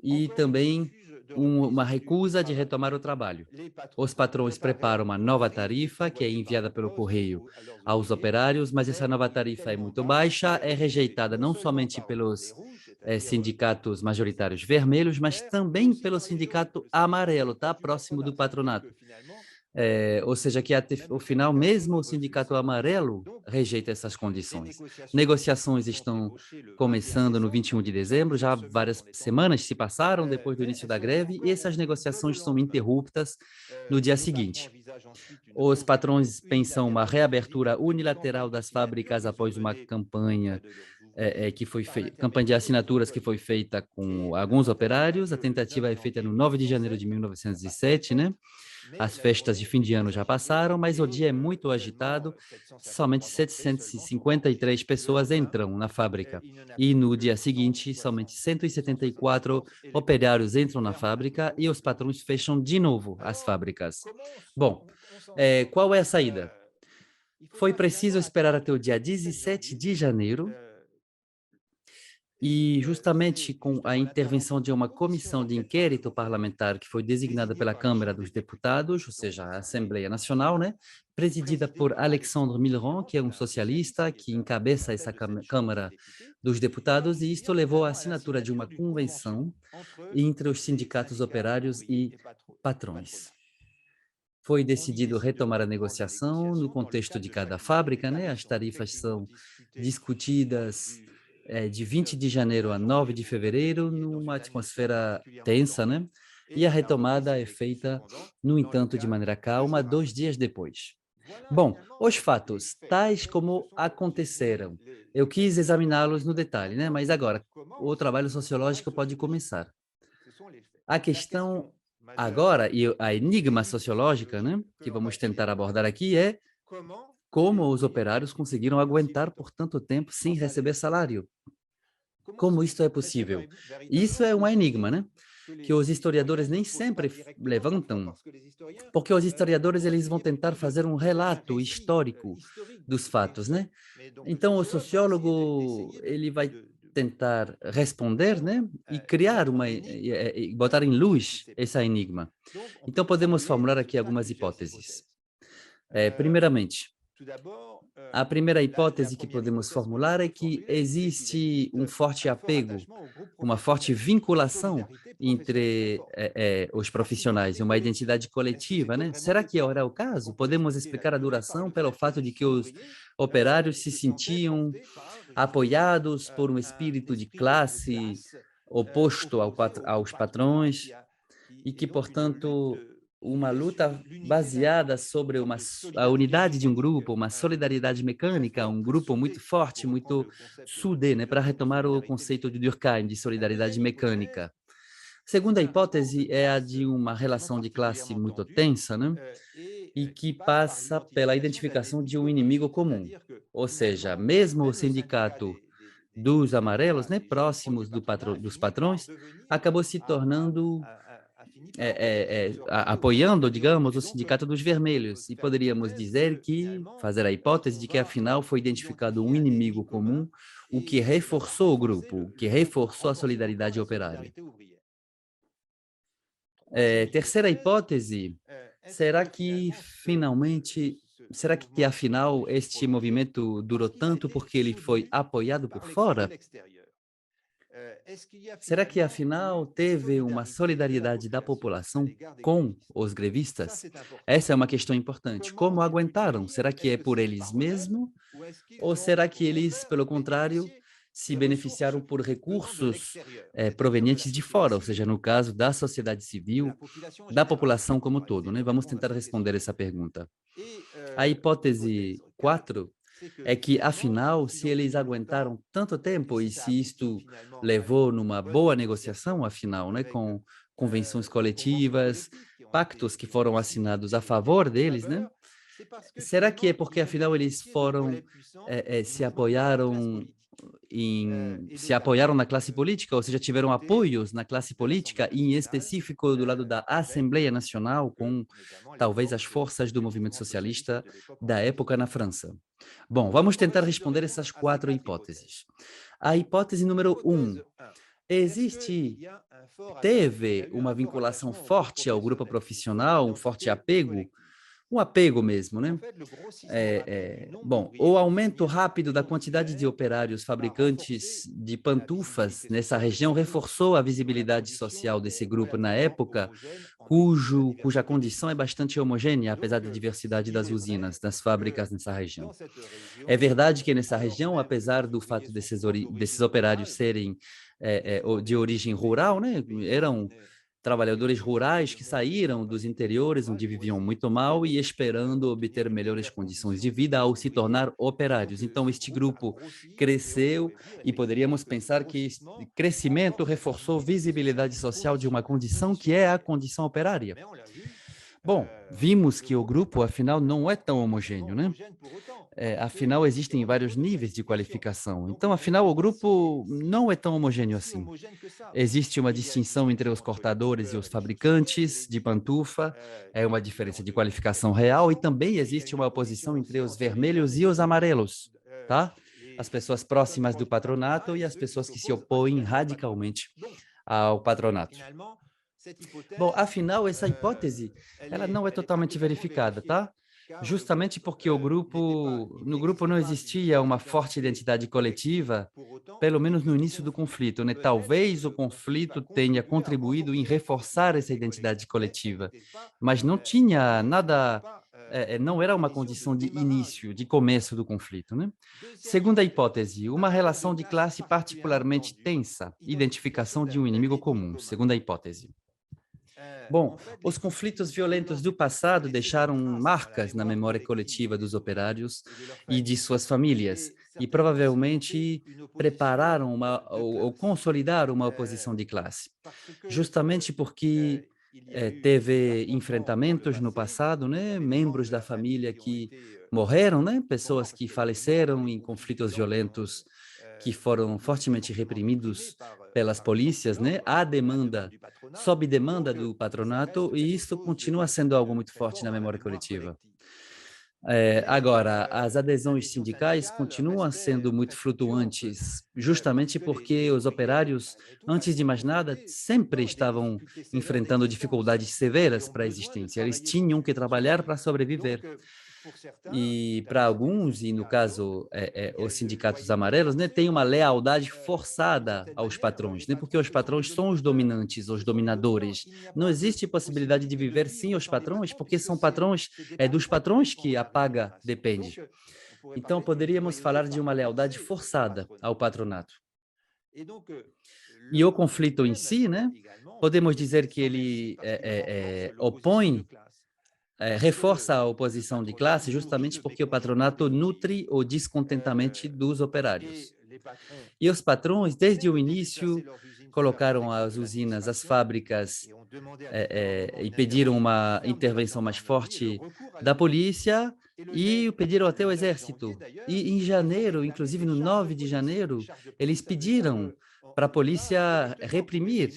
e também uma recusa de retomar o trabalho. Os patrões preparam uma nova tarifa, que é enviada pelo correio aos operários, mas essa nova tarifa é muito baixa, é rejeitada não somente pelos sindicatos majoritários vermelhos, mas também pelo sindicato amarelo, tá? Próximo do patronato. Ou seja, que até o final, mesmo o sindicato amarelo rejeita essas condições. Negociações estão começando no 21 de dezembro, já várias semanas se passaram depois do início da greve, e essas negociações são interruptas no dia seguinte. Os patrões pensam uma reabertura unilateral das fábricas após uma campanha que foi feita, campanha de assinaturas que foi feita com alguns operários. A tentativa é feita no 9 de janeiro de 1907, né? As festas de fim de ano já passaram, mas o dia é muito agitado. Somente 753 pessoas entram na fábrica. E no dia seguinte, somente 174 operários entram na fábrica e os patrões fecham de novo as fábricas. Bom, qual é a saída? Foi preciso esperar até o dia 17 de janeiro, e justamente com a intervenção de uma comissão de inquérito parlamentar que foi designada pela Câmara dos Deputados, ou seja, a Assembleia Nacional, né, presidida por Alexandre Millerand, que é um socialista que encabeça essa Câmara dos Deputados, e isto levou à assinatura de uma convenção entre os sindicatos operários e patrões. Foi decidido retomar a negociação no contexto de cada fábrica, né? As tarifas são discutidas de 20 de janeiro a 9 de fevereiro, numa atmosfera tensa, né? E a retomada é feita, no entanto, de maneira calma, 2 dias depois. Bom, os fatos, tais como aconteceram, eu quis examiná-los no detalhe, né? Mas agora, o trabalho sociológico pode começar. A questão agora, e a enigma sociológica, né, que vamos tentar abordar aqui é como os operários conseguiram aguentar por tanto tempo sem receber salário. Como isto é possível? Isso é um enigma, né? Que os historiadores nem sempre levantam, porque os historiadores eles vão tentar fazer um relato histórico dos fatos, né? Então o sociólogo ele vai tentar responder, né? E criar e botar em luz esse enigma. Então podemos formular aqui algumas hipóteses. Primeiramente, a primeira hipótese que podemos formular é que existe um forte apego, uma forte vinculação entre os profissionais, uma identidade coletiva, né? Será que era o caso? Podemos explicar a duração pelo fato de que os operários se sentiam apoiados por um espírito de classe oposto aos patrões e que, portanto, uma luta baseada sobre a unidade de um grupo, uma solidariedade mecânica, um grupo muito forte, muito soudé, né, para retomar o conceito de Durkheim, de solidariedade mecânica. Segunda hipótese é a de uma relação de classe muito tensa, né, e que passa pela identificação de um inimigo comum. Ou seja, mesmo o sindicato dos amarelos, né, próximos dos patrões, acabou se tornando apoiando, digamos, o sindicato dos vermelhos. E poderíamos dizer que, fazer a hipótese de que, afinal, foi identificado um inimigo comum, o que reforçou o grupo, o que reforçou a solidariedade operária. Terceira hipótese, será que, afinal, este movimento durou tanto porque ele foi apoiado por fora? Será que, afinal, teve uma solidariedade da população com os grevistas? Essa é uma questão importante. Como aguentaram? Será que é por eles mesmos? Ou será que eles, pelo contrário, se beneficiaram por recursos provenientes de fora, ou seja, no caso da sociedade civil, da população como um todo, né? Vamos tentar responder essa pergunta. A hipótese 4 é que, afinal, se eles aguentaram tanto tempo e se isto levou numa boa negociação, afinal, né, com convenções coletivas, pactos que foram assinados a favor deles, né? Será que é porque, afinal, eles foram, se apoiaram se apoiaram na classe política, ou seja, tiveram apoios na classe política, e em específico do lado da Assembleia Nacional, com talvez as forças do movimento socialista da época na França. Bom, vamos tentar responder essas 4 hipóteses. A hipótese número 1. Teve uma vinculação forte ao grupo profissional, um forte apego? Um apego mesmo, né? Bom, o aumento rápido da quantidade de operários fabricantes de pantufas nessa região reforçou a visibilidade social desse grupo na época, cuja condição é bastante homogênea, apesar da diversidade das usinas, das fábricas nessa região. É verdade que nessa região, apesar do fato desses operários serem de origem rural, né? Eram trabalhadores rurais que saíram dos interiores, onde viviam muito mal, e esperando obter melhores condições de vida ao se tornar operários. Então, este grupo cresceu e poderíamos pensar que esse crescimento reforçou visibilidade social de uma condição que é a condição operária. Bom, vimos que o grupo, afinal, não é tão homogêneo, né? Afinal, existem vários níveis de qualificação. Então, afinal, o grupo não é tão homogêneo assim. Existe uma distinção entre os cortadores e os fabricantes de pantufa, é uma diferença de qualificação real, e também existe uma oposição entre os vermelhos e os amarelos, tá? As pessoas próximas do patronato e as pessoas que se opõem radicalmente ao patronato. Bom, afinal, essa hipótese, ela não é totalmente verificada, tá? Justamente porque no grupo não existia uma forte identidade coletiva, pelo menos no início do conflito, né? Talvez o conflito tenha contribuído em reforçar essa identidade coletiva, mas não tinha nada, não era uma condição de início, de começo do conflito, né? Segunda hipótese, uma relação de classe particularmente tensa, identificação de um inimigo comum. Segunda hipótese. Bom, os conflitos violentos do passado deixaram marcas na memória coletiva dos operários e de suas famílias, e provavelmente prepararam ou consolidaram uma oposição de classe. Justamente porque teve enfrentamentos no passado, né? Membros da família que morreram, né? Pessoas que faleceram em conflitos violentos que foram fortemente reprimidos pelas polícias, né? Sob demanda do patronato, e isso continua sendo algo muito forte na memória coletiva. Agora, as adesões sindicais continuam sendo muito flutuantes, justamente porque os operários, antes de mais nada, sempre estavam enfrentando dificuldades severas para a existência. Eles tinham que trabalhar para sobreviver. E para alguns, e no caso os sindicatos amarelos, né, tem uma lealdade forçada aos patrões, né, porque os patrões são os dominantes, os dominadores. Não existe possibilidade de viver sem os patrões, porque são patrões, é dos patrões que a paga depende. Então, poderíamos falar de uma lealdade forçada ao patronato. E o conflito em si, né, podemos dizer que ele reforça a oposição de classe justamente porque o patronato nutre o descontentamento dos operários. E os patrões, desde o início, colocaram as usinas, as fábricas, e pediram uma intervenção mais forte da polícia e pediram até o exército. E em janeiro, inclusive no 9 de janeiro, eles pediram para a polícia reprimir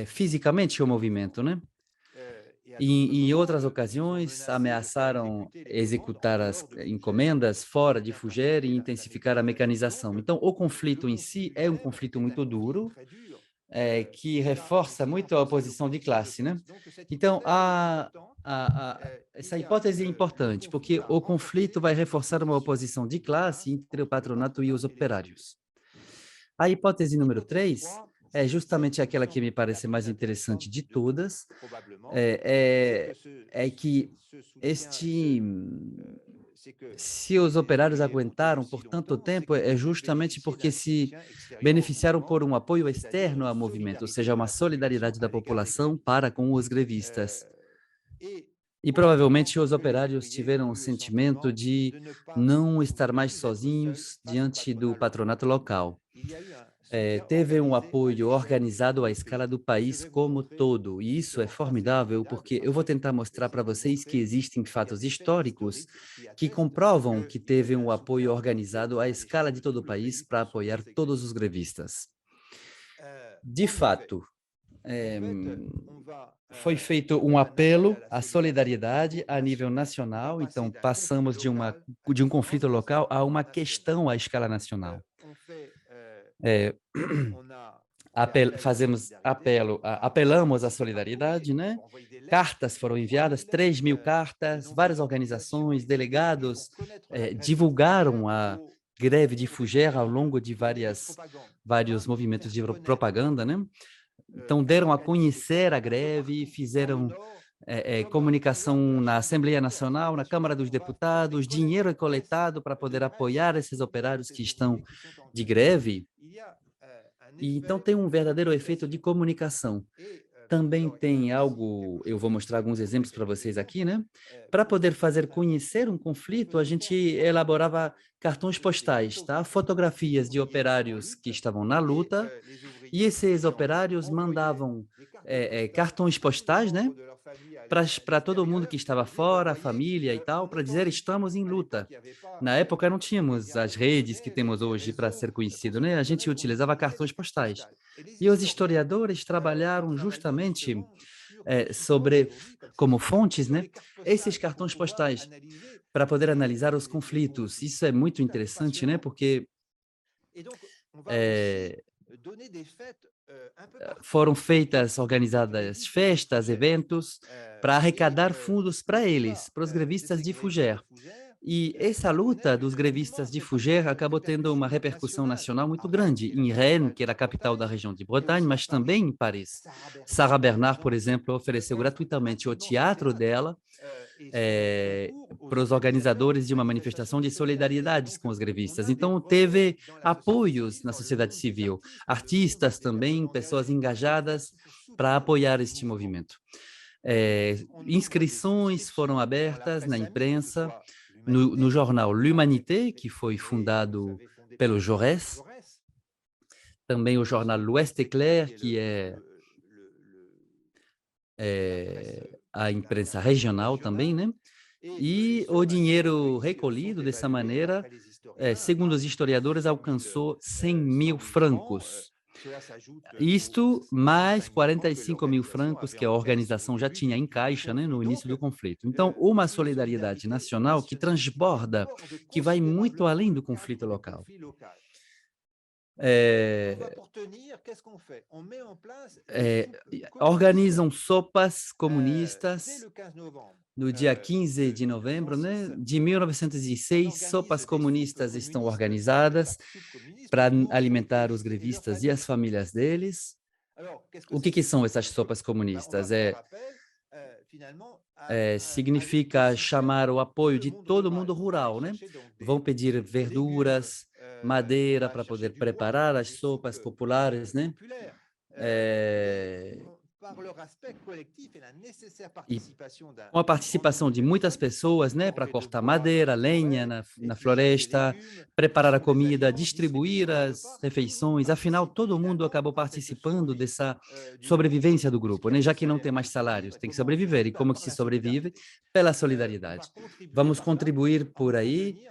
fisicamente o movimento, né? E em outras ocasiões, ameaçaram executar as encomendas fora de Fugger e intensificar a mecanização. Então, o conflito em si é um conflito muito duro, que reforça muito a oposição de classe, né? Então, essa hipótese é importante, porque o conflito vai reforçar uma oposição de classe entre o patronato e os operários. A hipótese número 3 é justamente aquela que me parece mais interessante de todas, que se os operários aguentaram por tanto tempo, é justamente porque se beneficiaram por um apoio externo ao movimento, ou seja, uma solidariedade da população para com os grevistas. E provavelmente os operários tiveram o sentimento de não estar mais sozinhos diante do patronato local. teve um apoio organizado à escala do país como todo, e isso é formidável, porque eu vou tentar mostrar para vocês que existem fatos históricos que comprovam que teve um apoio organizado à escala de todo o país para apoiar todos os grevistas. De fato, foi feito um apelo à solidariedade a nível nacional, então passamos de um conflito local a uma questão à escala nacional. Apelamos à solidariedade, né? Cartas foram enviadas, 3.000 cartas, várias organizações, delegados divulgaram a greve de Fougères ao longo de vários movimentos de propaganda, né? Então, deram a conhecer a greve, fizeram comunicação na Assembleia Nacional, na Câmara dos Deputados, dinheiro é coletado para poder apoiar esses operários que estão de greve. E então tem um verdadeiro efeito de comunicação. Também tem algo, eu vou mostrar alguns exemplos para vocês aqui, né? Para poder fazer conhecer um conflito, a gente elaborava cartões postais, tá? Fotografias de operários que estavam na luta, e esses operários mandavam cartões postais, né? Para todo mundo que estava fora, a família e tal, para dizer estamos em luta. Na época não tínhamos as redes que temos hoje para ser conhecido, né? A gente utilizava cartões postais. E os historiadores trabalharam justamente como fontes, né? Esses cartões postais para poder analisar os conflitos. Isso é muito interessante, né? Porque foram organizadas festas, eventos, para arrecadar fundos para eles, para os grevistas de Fougères. E essa luta dos grevistas de Fougères acabou tendo uma repercussão nacional muito grande, em Rennes, que era a capital da região de Bretagne, mas também em Paris. Sarah Bernard, por exemplo, ofereceu gratuitamente o teatro dela para os organizadores de uma manifestação de solidariedade com os grevistas. Então, teve apoios na sociedade civil, artistas também, pessoas engajadas para apoiar este movimento. Inscrições foram abertas na imprensa, no jornal L'Humanité, que foi fundado pelo Jaurès, também o jornal L'Ouest Éclair, que é a imprensa regional também, né? E o dinheiro recolhido dessa maneira, segundo os historiadores, alcançou 100.000 francos. Isto mais 45.000 francos que a organização já tinha em caixa, né, no início do conflito. Então, uma solidariedade nacional que transborda, que vai muito além do conflito local. Organizam sopas comunistas no dia 15 de novembro, né, de 1906, sopas comunistas estão organizadas para alimentar os grevistas e as famílias deles. O que são essas sopas comunistas? Significa chamar o apoio de todo mundo rural, né? Vão pedir verduras, madeira para poder preparar as sopas populares, né? E com a participação de muitas pessoas, né, para cortar madeira, lenha na floresta, preparar a comida, distribuir as refeições. Afinal, todo mundo acabou participando dessa sobrevivência do grupo, né? Já que não tem mais salários, tem que sobreviver. E como que se sobrevive? Pela solidariedade. Vamos contribuir por aí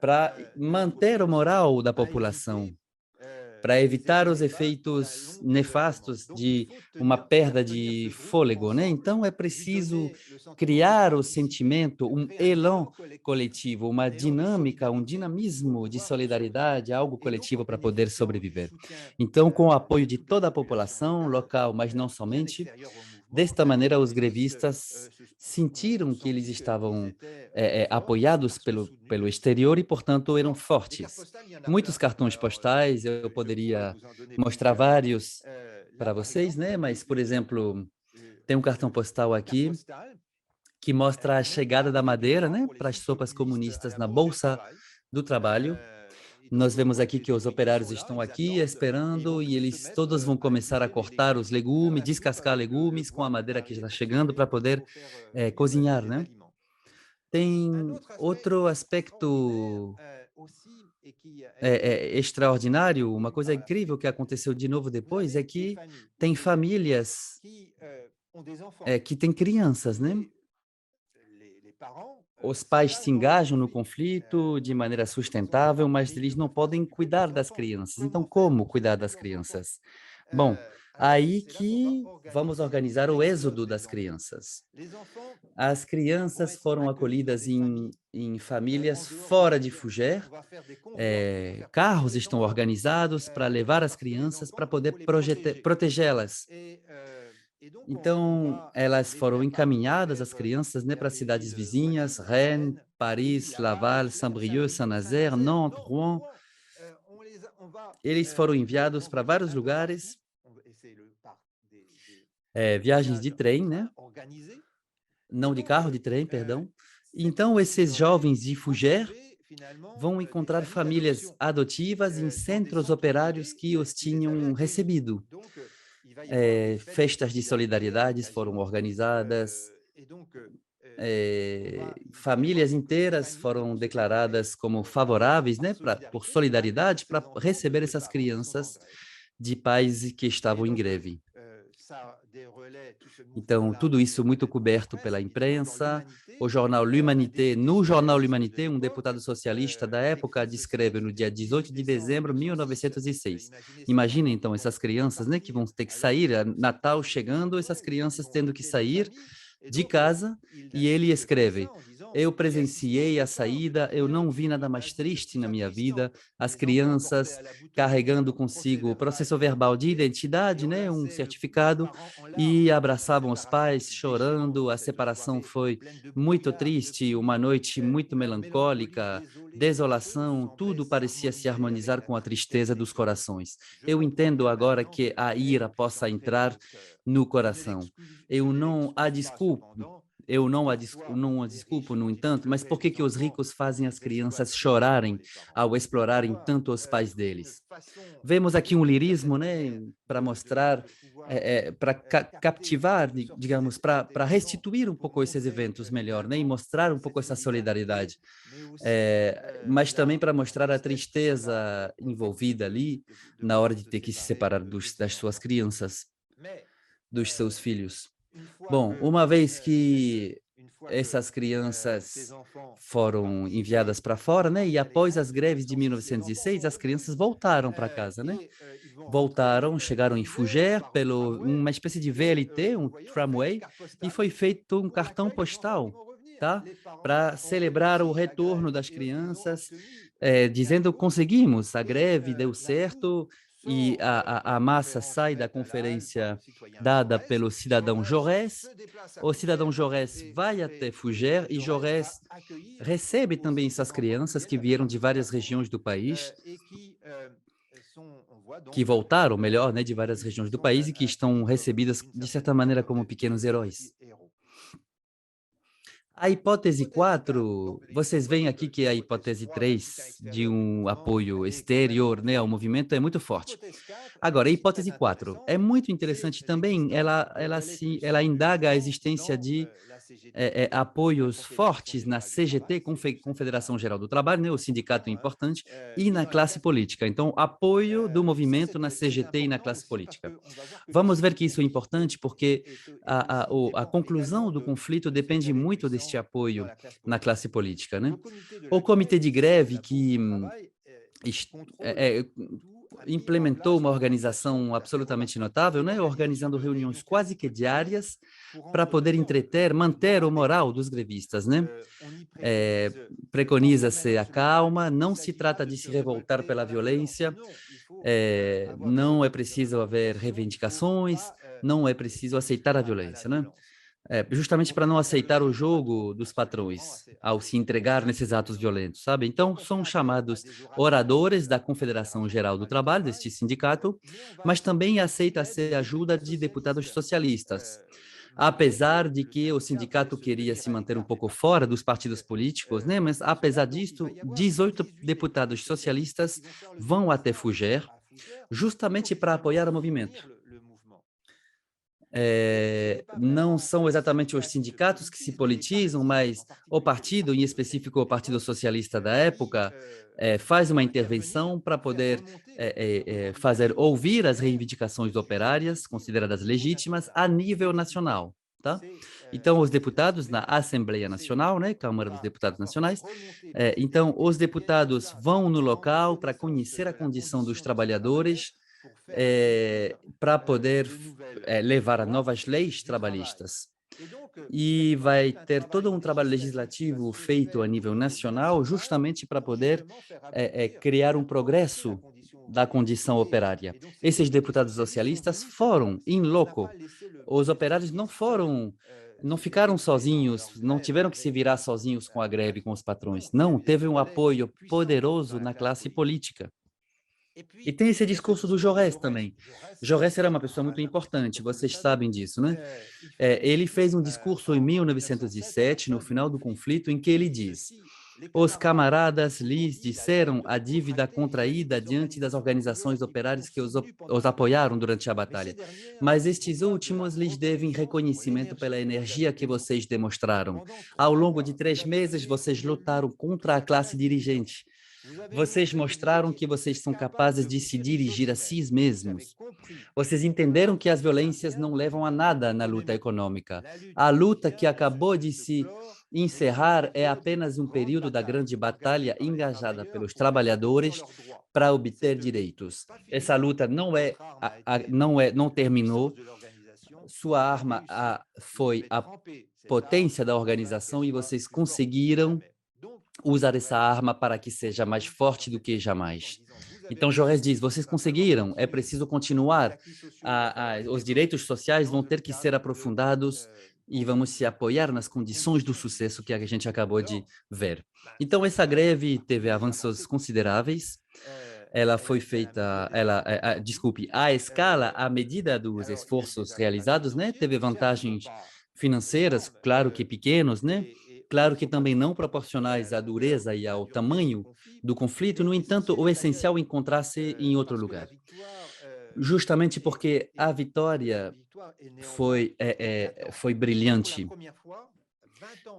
para manter o moral da população, para evitar os efeitos nefastos de uma perda de fôlego, né? Então, é preciso criar o sentimento, um élan coletivo, uma dinâmica, um dinamismo de solidariedade, algo coletivo para poder sobreviver. Então, com o apoio de toda a população local, mas não somente, desta maneira, os grevistas sentiram que eles estavam apoiados pelo exterior e, portanto, eram fortes. Muitos cartões postais, eu poderia mostrar vários para vocês, né? Mas, por exemplo, tem um cartão postal aqui que mostra a chegada da madeira, né, para as sopas comunistas na Bolsa do Trabalho. Nós vemos aqui que os operários estão aqui esperando e eles todos vão começar a cortar os legumes, descascar legumes com a madeira que já está chegando para poder cozinhar, né? Tem outro aspecto extraordinário, uma coisa incrível que aconteceu de novo depois é que tem famílias que têm crianças, né? Os pais se engajam no conflito de maneira sustentável, mas eles não podem cuidar das crianças. Então, como cuidar das crianças? Bom, aí que vamos organizar o êxodo das crianças. As crianças foram acolhidas em famílias fora de Fougères. Carros estão organizados para levar as crianças para poder protegê-las. Então, elas foram encaminhadas, as crianças, né, para cidades vizinhas, Rennes, Paris, Laval, Saint-Brieuc, Saint-Nazaire, Nantes, Rouen. Eles foram enviados para vários lugares, viagens de trem, né? Não de carro, de trem, perdão. Então, esses jovens de Fougères vão encontrar famílias adotivas em centros operários que os tinham recebido. Festas de solidariedade foram organizadas, famílias inteiras foram declaradas como favoráveis, né, por solidariedade, para receber essas crianças de pais que estavam em greve. Então, tudo isso muito coberto pela imprensa. O jornal L'Humanité, no jornal L'Humanité, um deputado socialista da época descreve no dia 18 de dezembro de 1906. Imagina, então, essas crianças, né, que vão ter que sair, Natal chegando, essas crianças tendo que sair de casa, e ele escreve: eu presenciei a saída, eu não vi nada mais triste na minha vida, as crianças carregando consigo o processo verbal de identidade, né, um certificado, e abraçavam os pais, chorando. A separação foi muito triste, uma noite muito melancólica, desolação, tudo parecia se harmonizar com a tristeza dos corações. Eu entendo agora que a ira possa entrar no coração. Eu não a desculpo, não a desculpo, no entanto, mas por que que os ricos fazem as crianças chorarem ao explorarem tanto os pais deles? Vemos aqui um lirismo, né, para mostrar, para captivar, digamos, para restituir um pouco esses eventos melhor, né, e mostrar um pouco essa solidariedade, mas também para mostrar a tristeza envolvida ali na hora de ter que se separar das suas crianças, dos seus filhos. Bom, uma vez que essas crianças foram enviadas para fora, né? E após as greves de 1906, as crianças voltaram para casa, né? Voltaram, chegaram em Fougères pelo uma espécie de VLT, um tramway, e foi feito um cartão postal, tá? Para celebrar o retorno das crianças, dizendo: conseguimos, a greve deu certo, e a massa sai da conferência dada pelo cidadão Jaurès. O cidadão Jaurès vai até Fougères e Jaurès recebe também essas crianças que vieram de várias regiões do país, que voltaram, melhor, né, de várias regiões do país e que estão recebidas, de certa maneira, como pequenos heróis. A hipótese 4, vocês veem aqui que a hipótese 3 de um apoio exterior, né, ao movimento é muito forte. Agora, a hipótese 4 é muito interessante também, ela indaga a existência de apoios fortes na CGT, Confederação Geral do Trabalho, né, o sindicato importante, e na classe política. Então, apoio do movimento na CGT e na classe política. Vamos ver que isso é importante porque a conclusão do conflito depende muito deste apoio na classe política, né? O comitê de greve que implementou uma organização absolutamente notável, né? Organizando reuniões quase que diárias para poder manter o moral dos grevistas, né? Preconiza-se a calma, não se trata de se revoltar pela violência, não é preciso haver reivindicações, não é preciso aceitar a violência, né? Justamente para não aceitar o jogo dos patrões ao se entregar nesses atos violentos, sabe? Então, são chamados oradores da Confederação Geral do Trabalho, deste sindicato, mas também aceita-se a ajuda de deputados socialistas. Apesar de que o sindicato queria se manter um pouco fora dos partidos políticos, né? Mas, apesar disso, 18 deputados socialistas vão até Fougères justamente para apoiar o movimento. não são exatamente os sindicatos que se politizam, mas o partido, em específico o Partido Socialista da época, faz uma intervenção para poder fazer ouvir as reivindicações operárias, consideradas legítimas, a nível nacional. Tá? Então, os deputados na Assembleia Nacional, né, Câmara dos Deputados Nacionais, então, os deputados vão no local para conhecer a condição dos trabalhadores, para poder levar a novas leis trabalhistas. E vai ter todo um trabalho legislativo feito a nível nacional, justamente para poder criar um progresso da condição operária. Esses deputados socialistas foram in loco. Os operários não ficaram sozinhos, não tiveram que se virar sozinhos com a greve, com os patrões. Não, teve um apoio poderoso na classe política. E tem esse discurso do Jaurès também. Jaurès era uma pessoa muito importante, vocês sabem disso, né? Ele fez um discurso em 1907, no final do conflito, em que ele diz: os camaradas lhes disseram a dívida contraída diante das organizações operárias que os apoiaram durante a batalha, mas estes últimos lhes devem reconhecimento pela energia que vocês demonstraram. Ao longo de 3 meses, vocês lutaram contra a classe dirigente. Vocês mostraram que vocês são capazes de se dirigir a si mesmos. Vocês entenderam que as violências não levam a nada na luta econômica. A luta que acabou de se encerrar é apenas um período da grande batalha engajada pelos trabalhadores para obter direitos. Essa luta não terminou. Sua arma foi a potência da organização e vocês conseguiram usar essa arma para que seja mais forte do que jamais. Então, Jaurès diz, vocês conseguiram, é preciso continuar, os direitos sociais vão ter que ser aprofundados e vamos se apoiar nas condições do sucesso que a gente acabou de ver. Então, essa greve teve avanços consideráveis, ela foi feita, desculpe, à escala, à medida dos esforços realizados, né? Teve vantagens financeiras, claro que pequenos, né? Claro que também não proporcionais à dureza e ao tamanho do conflito, no entanto, o essencial encontrar-se em outro lugar. Justamente porque a vitória foi brilhante.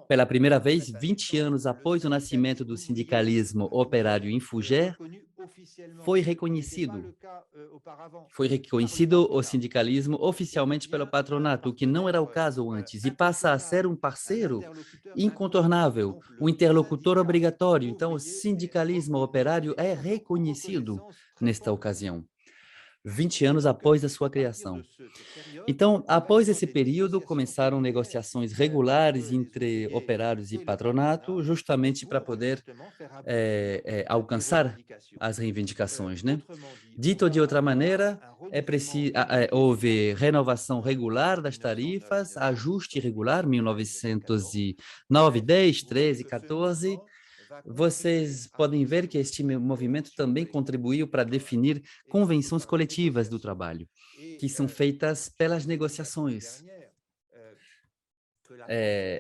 Pela primeira vez, 20 anos após o nascimento do sindicalismo operário em Fougères, foi reconhecido o sindicalismo oficialmente pelo patronato, o que não era o caso antes, e passa a ser um parceiro incontornável, um interlocutor obrigatório. Então, o sindicalismo operário é reconhecido nesta ocasião, 20 anos após a sua criação. Então, após esse período, começaram negociações regulares entre operários e patronato, justamente para poder alcançar as reivindicações, né? Dito de outra maneira, houve renovação regular das tarifas, ajuste regular, 1909, 10, 13, 14. Vocês podem ver que este movimento também contribuiu para definir convenções coletivas do trabalho, que são feitas pelas negociações.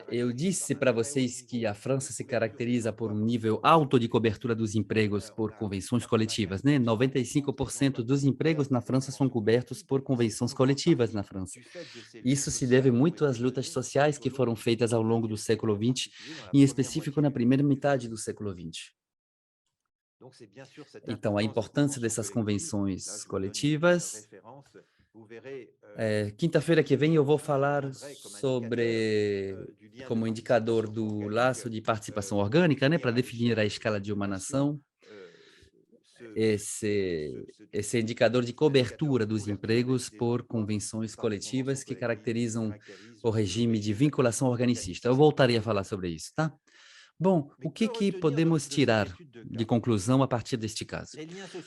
Eu disse para vocês que a França se caracteriza por um nível alto de cobertura dos empregos por convenções coletivas, né? 95% dos empregos na França são cobertos por convenções coletivas na França. Isso se deve muito às lutas sociais que foram feitas ao longo do século XX, em específico na primeira metade do século XX. Então, a importância dessas convenções coletivas. Quinta-feira que vem eu vou falar sobre, como indicador do laço de participação orgânica, né, para definir a escala de uma nação, esse indicador de cobertura dos empregos por convenções coletivas que caracterizam o regime de vinculação organicista. Eu voltarei a falar sobre isso, tá? Bom, o que podemos tirar de conclusão a partir deste caso?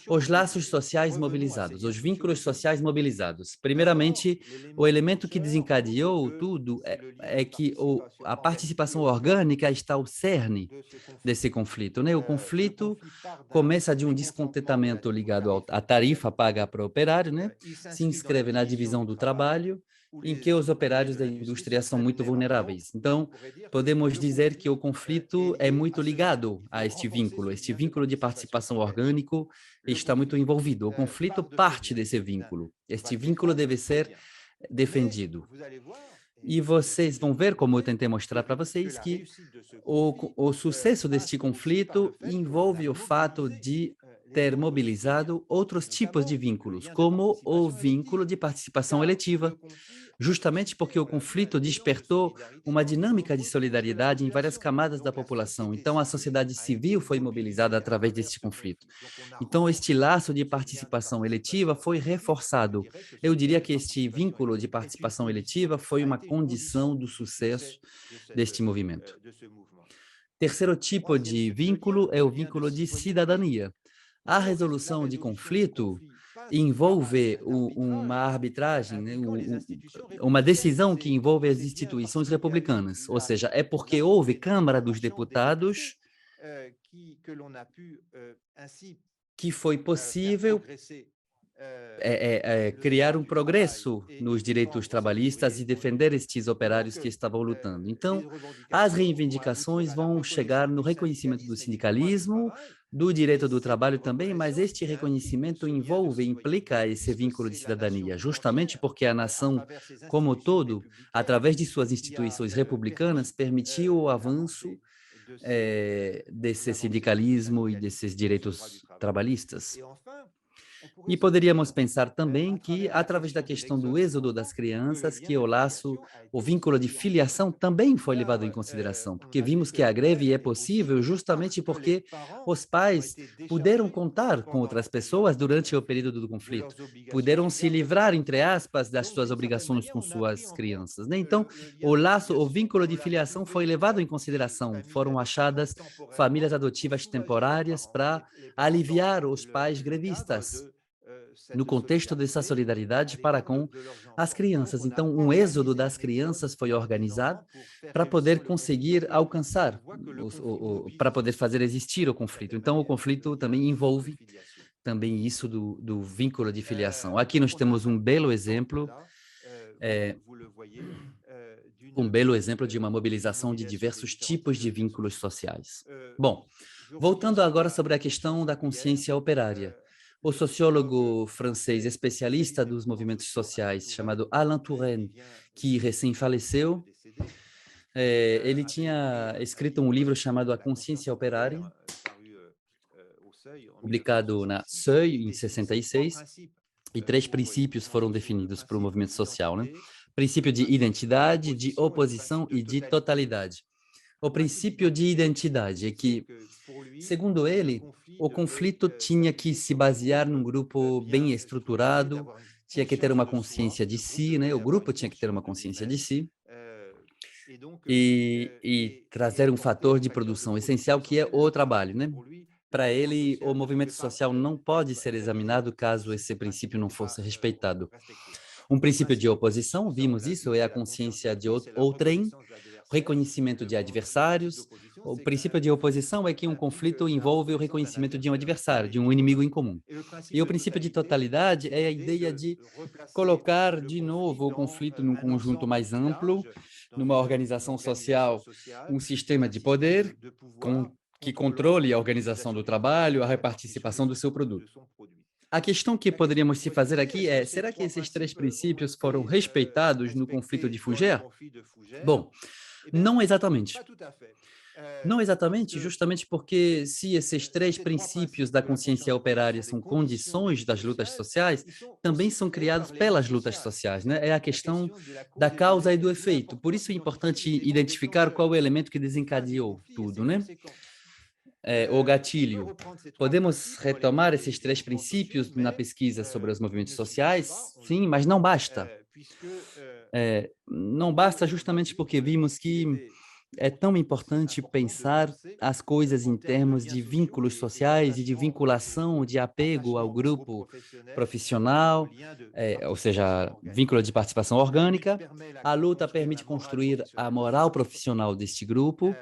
Os laços sociais mobilizados, os vínculos sociais mobilizados. Primeiramente, o elemento que desencadeou tudo é que a participação orgânica está ao cerne desse conflito, né? O conflito começa de um descontentamento ligado à tarifa paga para o operário, né? Se inscreve na divisão do trabalho, em que os operários da indústria são muito vulneráveis. Então, podemos dizer que o conflito é muito ligado a este vínculo de participação orgânico está muito envolvido. O conflito parte desse vínculo. Este vínculo deve ser defendido. E vocês vão ver, como eu tentei mostrar para vocês, que o sucesso deste conflito envolve o fato de ter mobilizado outros tipos de vínculos, como o vínculo de participação eletiva, justamente porque o conflito despertou uma dinâmica de solidariedade em várias camadas da população. Então, a sociedade civil foi mobilizada através deste conflito. Então, este laço de participação eletiva foi reforçado. Eu diria que este vínculo de participação eletiva foi uma condição do sucesso deste movimento. Terceiro tipo de vínculo é o vínculo de cidadania. A resolução de conflito envolve uma arbitragem, né, uma decisão que envolve as instituições republicanas, ou seja, é porque houve Câmara dos Deputados que foi possível criar um progresso nos direitos trabalhistas e defender estes operários que estavam lutando. Então, as reivindicações vão chegar no reconhecimento do sindicalismo, do direito do trabalho também, mas este reconhecimento implica esse vínculo de cidadania, justamente porque a nação, como um todo, através de suas instituições republicanas, permitiu o avanço desse sindicalismo e desses direitos trabalhistas. E poderíamos pensar também que, através da questão do êxodo das crianças, que o vínculo de filiação também foi levado em consideração, porque vimos que a greve é possível justamente porque os pais puderam contar com outras pessoas durante o período do conflito, puderam se livrar, entre aspas, das suas obrigações com suas crianças, né? Então, o vínculo de filiação foi levado em consideração, foram achadas famílias adotivas temporárias para aliviar os pais grevistas no contexto dessa solidariedade para com as crianças. Então, um êxodo das crianças foi organizado para poder conseguir alcançar, para poder fazer existir o conflito. Então, o conflito também envolve também isso do vínculo de filiação. Aqui nós temos um belo exemplo, de uma mobilização de diversos tipos de vínculos sociais. Bom, voltando agora sobre a questão da consciência operária. O sociólogo francês especialista dos movimentos sociais, chamado Alain Touraine, que recém faleceu, ele tinha escrito um livro chamado A Consciência Operária, publicado na Seuil, em 66, e 3 princípios foram definidos para o movimento social, né? Princípio de identidade, de oposição e de totalidade. O princípio de identidade é que, segundo ele, o conflito tinha que se basear num grupo bem estruturado, tinha que ter uma consciência de si, né? O grupo tinha que ter uma consciência de si e trazer um fator de produção essencial que é o trabalho, né? Para ele, o movimento social não pode ser examinado caso esse princípio não fosse respeitado. Um princípio de oposição, vimos isso, é a consciência de outrem, o reconhecimento de adversários. O princípio de oposição é que um conflito envolve o reconhecimento de um adversário, de um inimigo em comum. E o princípio de totalidade é a ideia de colocar de novo o conflito num conjunto mais amplo, numa organização social, um sistema de poder que controle a organização do trabalho, a reparticipação do seu produto. A questão que poderíamos se fazer aqui é, será que esses 3 princípios foram respeitados no conflito de Fougères? Bom, não exatamente. Não exatamente, justamente porque se esses 3 princípios da consciência operária são condições das lutas sociais, também são criados pelas lutas sociais, né? É a questão da causa e do efeito. Por isso é importante identificar qual é o elemento que desencadeou tudo, né? O gatilho. Podemos retomar esses 3 princípios na pesquisa sobre os movimentos sociais? Sim, mas não basta. Não basta justamente porque vimos que é tão importante pensar as coisas em termos de vínculos sociais e de vinculação, de apego ao grupo profissional, ou seja, vínculo de participação orgânica. A luta permite construir a moral profissional deste grupo.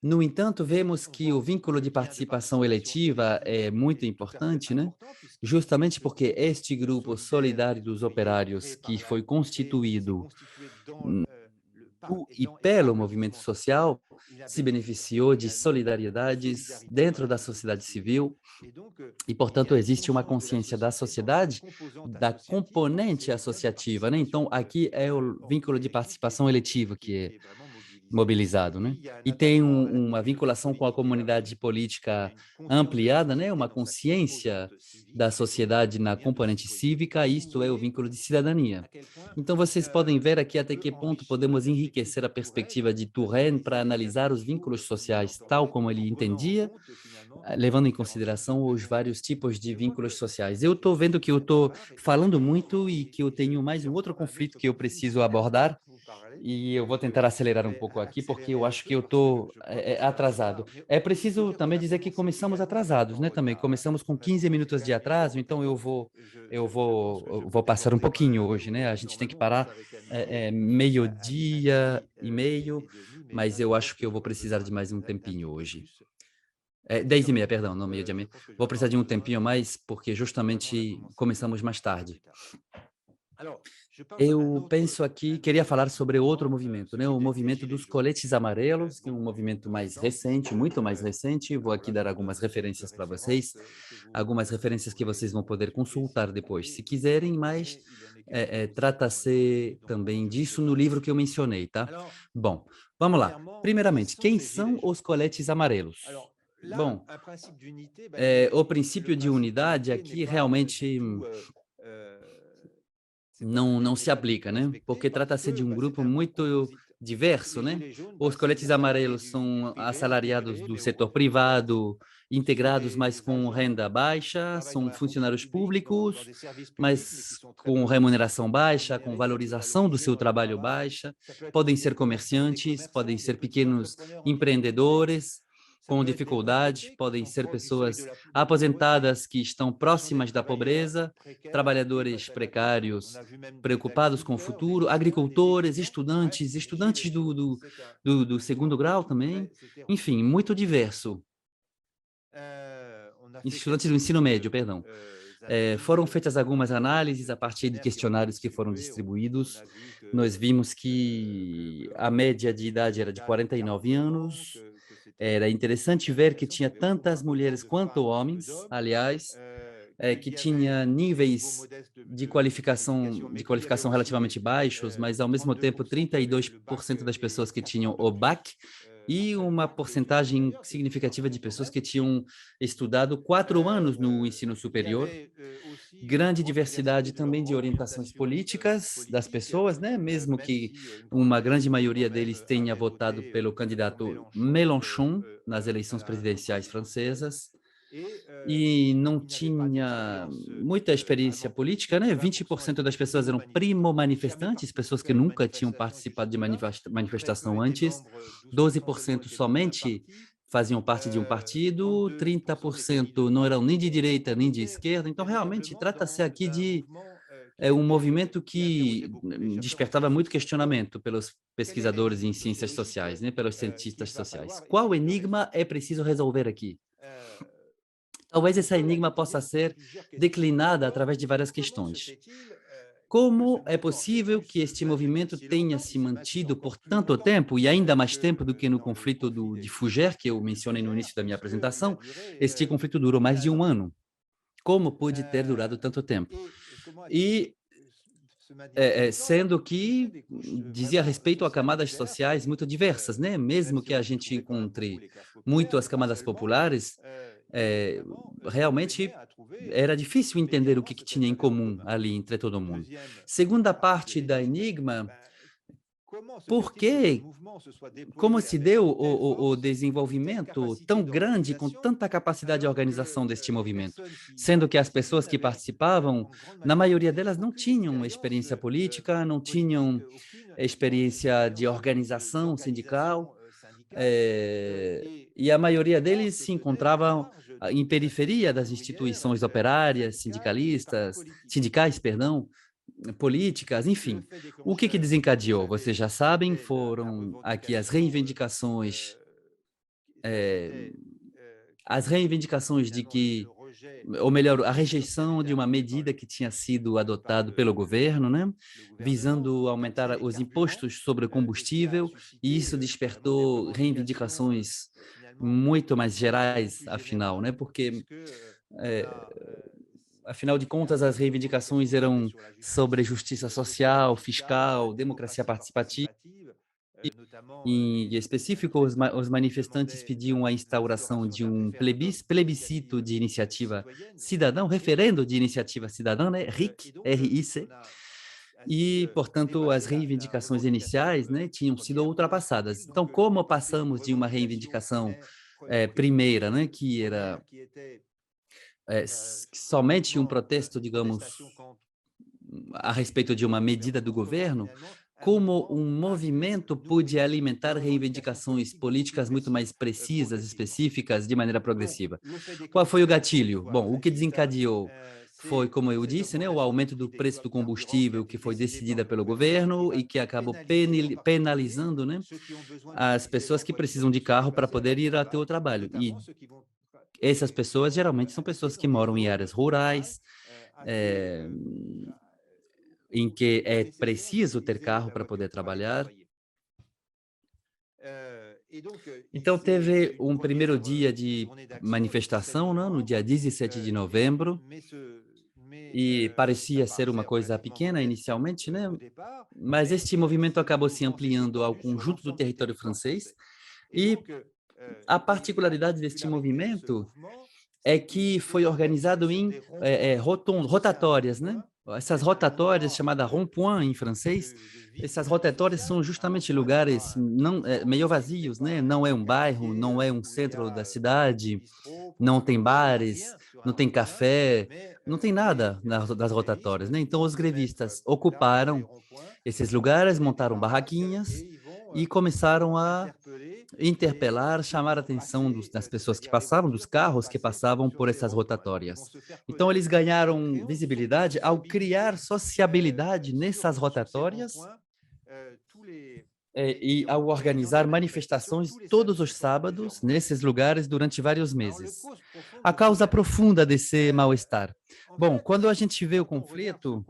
No entanto, vemos que o vínculo de participação eletiva é muito importante, né? Justamente porque este grupo solidário dos operários, que foi constituído do e pelo movimento social se beneficiou de solidariedades dentro da sociedade civil e, portanto, existe uma consciência da sociedade, da componente associativa, né? Então, aqui é o vínculo de participação eletiva que é mobilizado, né? E tem uma vinculação com a comunidade política ampliada, né? Uma consciência da sociedade na componente cívica, isto é o vínculo de cidadania. Então, vocês podem ver aqui até que ponto podemos enriquecer a perspectiva de Turenne para analisar os vínculos sociais tal como ele entendia, levando em consideração os vários tipos de vínculos sociais. Eu estou vendo que eu estou falando muito e que eu tenho mais um outro conflito que eu preciso abordar, e eu vou tentar acelerar um pouco aqui, porque eu acho que eu estou atrasado. É preciso também dizer que começamos atrasados, né? Também começamos com 15 minutos de atraso, então eu vou passar um pouquinho hoje, né? A gente tem que parar meio-dia e meio, mas eu acho que eu vou precisar de mais um tempinho hoje. 10h30, perdão, não meio-dia e meio. Vou precisar de um tempinho a mais, porque justamente começamos mais tarde. Eu penso aqui, queria falar sobre outro movimento, né? O movimento dos coletes amarelos, que é um movimento mais recente, muito mais recente. Vou aqui dar algumas referências para vocês, algumas referências que vocês vão poder consultar depois, se quiserem, mas trata-se também disso no livro que eu mencionei, tá? Bom, vamos lá. Primeiramente, quem são os coletes amarelos? Bom, o princípio de unidade aqui realmente não se aplica, né? Porque trata-se de um grupo muito diverso, né? Os coletes amarelos são assalariados do setor privado, integrados, mas com renda baixa, são funcionários públicos, mas com remuneração baixa, com valorização do seu trabalho baixa, podem ser comerciantes, podem ser pequenos empreendedores com dificuldade, podem ser pessoas aposentadas que estão próximas da pobreza, trabalhadores precários preocupados com o futuro, agricultores, estudantes do segundo grau também, enfim, muito diverso. Estudantes do ensino médio, perdão. Foram feitas algumas análises a partir de questionários que foram distribuídos. Nós vimos que a média de idade era de 49 anos. Era interessante ver que tinha tantas mulheres quanto homens, aliás, que tinha níveis de qualificação relativamente baixos, mas, ao mesmo tempo, 32% das pessoas que tinham o BAC e uma porcentagem significativa de pessoas que tinham estudado 4 anos no ensino superior. Grande diversidade também de orientações políticas das pessoas, né? Mesmo que uma grande maioria deles tenha votado pelo candidato Mélenchon nas eleições presidenciais francesas, e não tinha muita experiência política, né? 20% das pessoas eram primo-manifestantes, pessoas que nunca tinham participado de manifestação antes, 12% somente faziam parte de um partido, 30% não eram nem de direita nem de esquerda. Então, realmente, trata-se aqui de um movimento que despertava muito questionamento pelos pesquisadores em ciências sociais, né? Pelos cientistas sociais. Qual enigma é preciso resolver aqui? Talvez esse enigma possa ser declinado através de várias questões. Como é possível que este movimento tenha se mantido por tanto tempo, e ainda mais tempo do que no conflito de Fougères, que eu mencionei no início da minha apresentação? Este conflito durou mais de um ano. Como pôde ter durado tanto tempo? E sendo que dizia respeito a camadas sociais muito diversas, né? Mesmo que a gente encontre muito as camadas populares, realmente era difícil entender o que tinha em comum ali entre todo mundo. Segunda parte da enigma, por que, como se deu o desenvolvimento tão grande, com tanta capacidade de organização deste movimento, sendo que as pessoas que participavam, na maioria delas, não tinham experiência política, não tinham experiência de organização sindical, e a maioria deles se encontravam em periferia das instituições operárias, sindicais, perdão, políticas, enfim. O que desencadeou? Vocês já sabem, foram aqui as reivindicações de que ou melhor, a rejeição de uma medida que tinha sido adotada pelo governo, né, visando aumentar os impostos sobre o combustível, e isso despertou reivindicações muito mais gerais, afinal, né, porque, afinal de contas, as reivindicações eram sobre justiça social, fiscal, democracia participativa. Em específico, os manifestantes pediam a instauração de um plebiscito de iniciativa cidadã, um referendo de iniciativa cidadã, né? RIC, R-I-C, e, portanto, as reivindicações iniciais, né, tinham sido ultrapassadas. Então, como passamos de uma reivindicação primeira, né, que era somente um protesto, digamos, a respeito de uma medida do governo, como um movimento pôde alimentar reivindicações políticas muito mais precisas, específicas, de maneira progressiva. Qual foi o gatilho? Bom, o que desencadeou foi, como eu disse, né, o aumento do preço do combustível, que foi decidida pelo governo e que acabou penalizando, né, as pessoas que precisam de carro para poder ir até o trabalho. E essas pessoas geralmente são pessoas que moram em áreas rurais, em que é preciso ter carro para poder trabalhar. Então, teve um primeiro dia de manifestação, né, no dia 17 de novembro, e parecia ser uma coisa pequena inicialmente, né? Mas este movimento acabou se ampliando ao conjunto do território francês, e a particularidade deste movimento é que foi organizado em rotatórias, né? Essas rotatórias, chamadas rond-point em francês, essas rotatórias são justamente lugares não, meio vazios, né? Não é um bairro, não é um centro da cidade, não tem bares, não tem café, não tem nada das rotatórias, né? Então, os grevistas ocuparam esses lugares, montaram barraquinhas e começaram a interpelar, chamar a atenção das pessoas que passavam, dos carros que passavam por essas rotatórias. Então, eles ganharam visibilidade ao criar sociabilidade nessas rotatórias e ao organizar manifestações todos os sábados nesses lugares durante vários meses. A causa profunda desse mal-estar. Bom, quando a gente vê o conflito,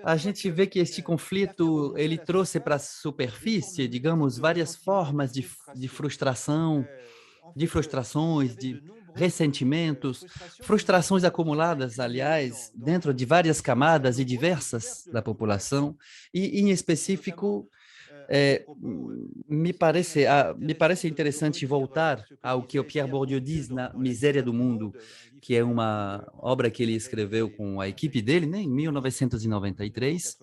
a gente vê que este conflito ele trouxe para a superfície, digamos, várias formas de frustração, de frustrações, de ressentimentos, frustrações acumuladas, aliás, dentro de várias camadas e diversas da população, e em específico me parece interessante voltar ao que o Pierre Bourdieu diz na Miséria do Mundo, que é uma obra que ele escreveu com a equipe dele, né, em 1993.